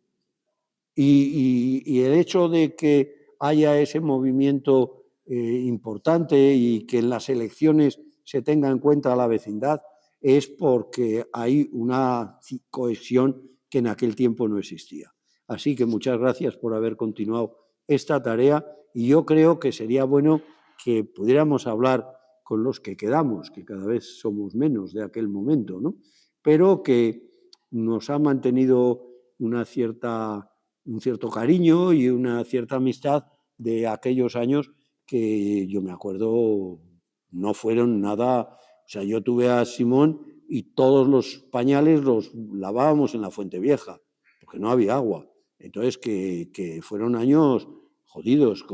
Y el hecho de que haya ese movimiento importante y que en las elecciones se tenga en cuenta a la vecindad es porque hay una cohesión que en aquel tiempo no existía. Así que muchas gracias por haber continuado esta tarea y yo creo que sería bueno que pudiéramos hablar con los que quedamos, que cada vez somos menos de aquel momento, ¿no? Pero que nos ha mantenido un cierto cariño y una cierta amistad de aquellos años que yo me acuerdo no fueron nada. O sea, yo tuve a Simón y todos los pañales los lavábamos en la Fuente Vieja, porque no había agua. Entonces, que fueron años jodidos,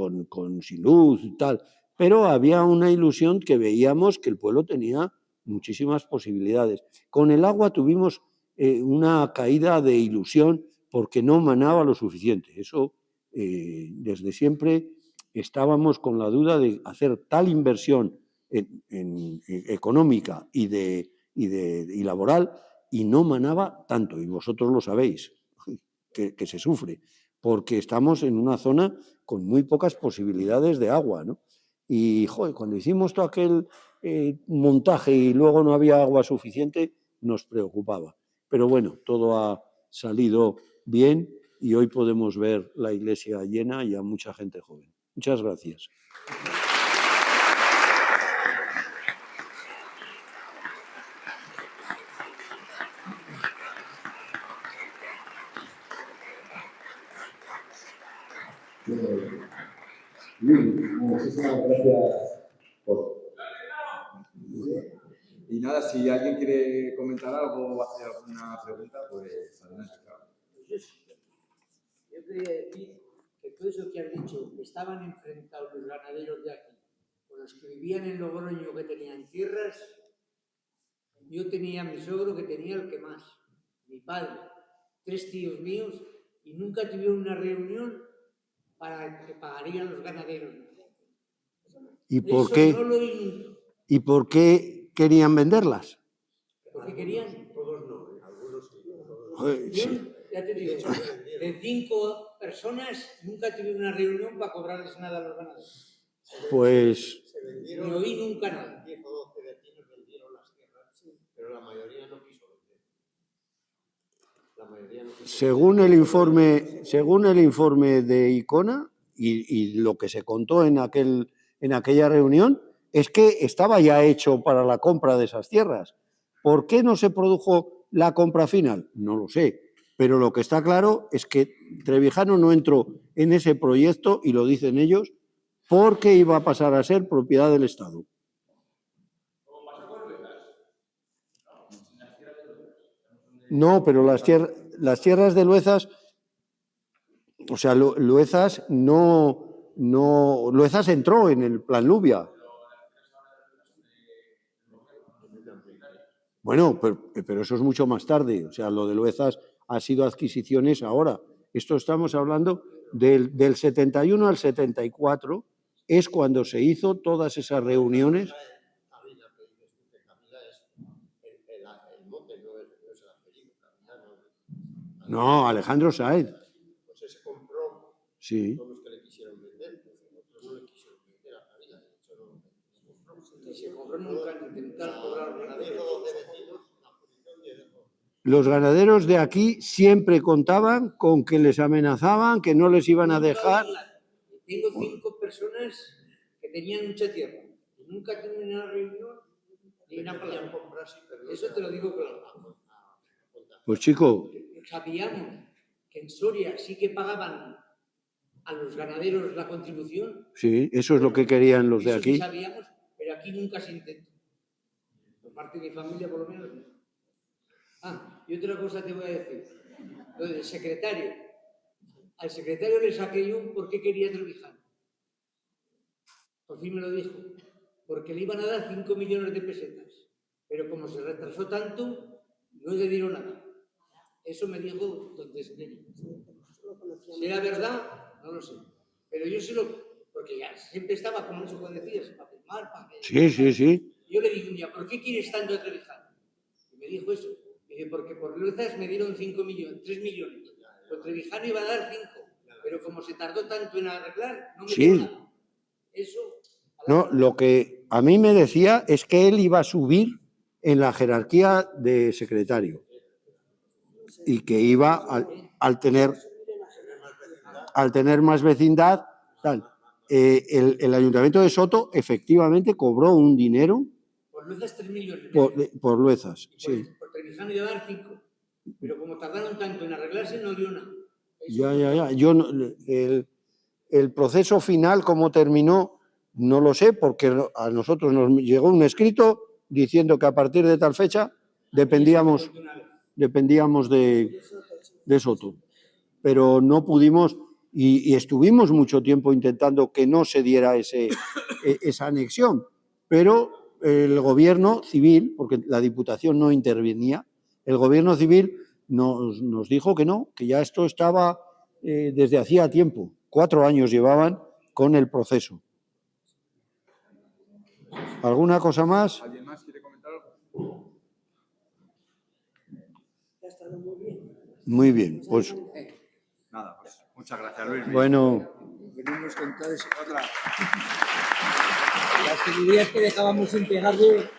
sin luz y tal. Pero había una ilusión que veíamos que el pueblo tenía muchísimas posibilidades. Con el agua tuvimos una caída de ilusión porque no manaba lo suficiente. Eso, desde siempre estábamos con la duda de hacer tal inversión económica y laboral y no manaba tanto. Y vosotros lo sabéis, que se sufre, porque estamos en una zona con muy pocas posibilidades de agua, ¿no? Y joder, cuando hicimos todo aquel montaje y luego no había agua suficiente, nos preocupaba. Pero bueno, todo ha salido bien y hoy podemos ver la iglesia llena y a mucha gente joven. Muchas gracias. Muchísimas gracias por... Y nada, si alguien quiere comentar algo o hacer alguna pregunta, pues adelante. Yo quería decir que todo eso que has dicho, estaban enfrentados los ganaderos de aquí, con los que vivían en Logroño, que tenían tierras. Yo tenía a mi sogro que tenía el que más, mi padre, 3 tíos míos, y nunca tuvieron una reunión para que pagarían los ganaderos. ¿Y por qué? No lo vi. ¿Y por qué querían venderlas? Porque querían. Todos no, algunos sí. Yo, ya te digo, de 5 personas nunca tuvieron una reunión para cobrarles nada a los ganaderos. Pues... No oí nunca nada. 10 o 12 vecinos vendieron las tierras, pero la mayoría no quiso vender. Según el informe de Icona y lo que se contó en aquella reunión, es que estaba ya hecho para la compra de esas tierras. ¿Por qué no se produjo la compra final? No lo sé, pero lo que está claro es que Trevijano no entró en ese proyecto, y lo dicen ellos, porque iba a pasar a ser propiedad del Estado. No, pero las tierras de Luezas, o sea, Luezas Luezas entró en el Plan Lluvia. Bueno, pero eso es mucho más tarde. O sea, lo de Luezas ha sido adquisiciones ahora. Esto estamos hablando del 71 al 74, es cuando se hizo todas esas reuniones. No, Alejandro Sáenz. Pues ese compró sí. todos los que le quisieron vender, pero otros no le quisieron vender a Javila. De hecho, no. Y se compró nunca en intentar cobrar los ganaderos. Los ganaderos de aquí siempre contaban con que les amenazaban, que no les iban a dejar. Tengo 5 personas que tenían mucha tierra. Nunca tuve una reunión ni una palabra. Eso te lo digo claro. Pues chico... Sabíamos que en Soria sí que pagaban a los ganaderos la contribución. Sí, eso es lo que querían los de aquí. Sí sabíamos, pero aquí nunca se intentó. Por parte de mi familia, por lo menos. Y otra cosa te voy a decir. Lo del secretario. Al secretario le saqué yo por qué quería Trevijano. Por fin me lo dijo. Porque le iban a dar 5 millones de pesetas. Pero como se retrasó tanto, no le dieron nada. Eso me dijo don Desdeño. Si era verdad, no lo sé. Pero yo se lo... Porque ya siempre estaba, como mucho cuando decías, para firmar, para que... Sí, sí, sí. Yo le dije un día, ¿por qué quieres tanto a Trevijano? Y me dijo eso. Dice, porque por Luezas me dieron 3 millones. Por Trevijano iba a dar 5. Pero como se tardó tanto en arreglar, no me dio Sí. nada. Eso... No, lo que a mí me decía es que él iba a subir en la jerarquía de secretario y que iba al tener más vecindad, tal. El Ayuntamiento de Soto efectivamente cobró un dinero Por Luezas 3 millones. por Luezas. Sí. Por Trevijano iba a dar 5. Pero como tardaron tanto en arreglarse, no dio nada. Eso Ya. Yo el proceso final, cómo terminó, no lo sé, porque a nosotros nos llegó un escrito diciendo que a partir de tal fecha dependíamos de Soto. Pero no pudimos, y estuvimos mucho tiempo intentando que no se diera esa anexión. Pero el gobierno civil, porque la Diputación no intervenía, el gobierno civil nos dijo que no, que ya esto estaba desde hacía tiempo. 4 años llevaban con el proceso. ¿Alguna cosa más? ¿Alguien más quiere comentar algo? Muy bien, pues Nada, pues muchas gracias, Luis. bueno, venimos con todo eso. Las figurillas que dejábamos sin pegarle.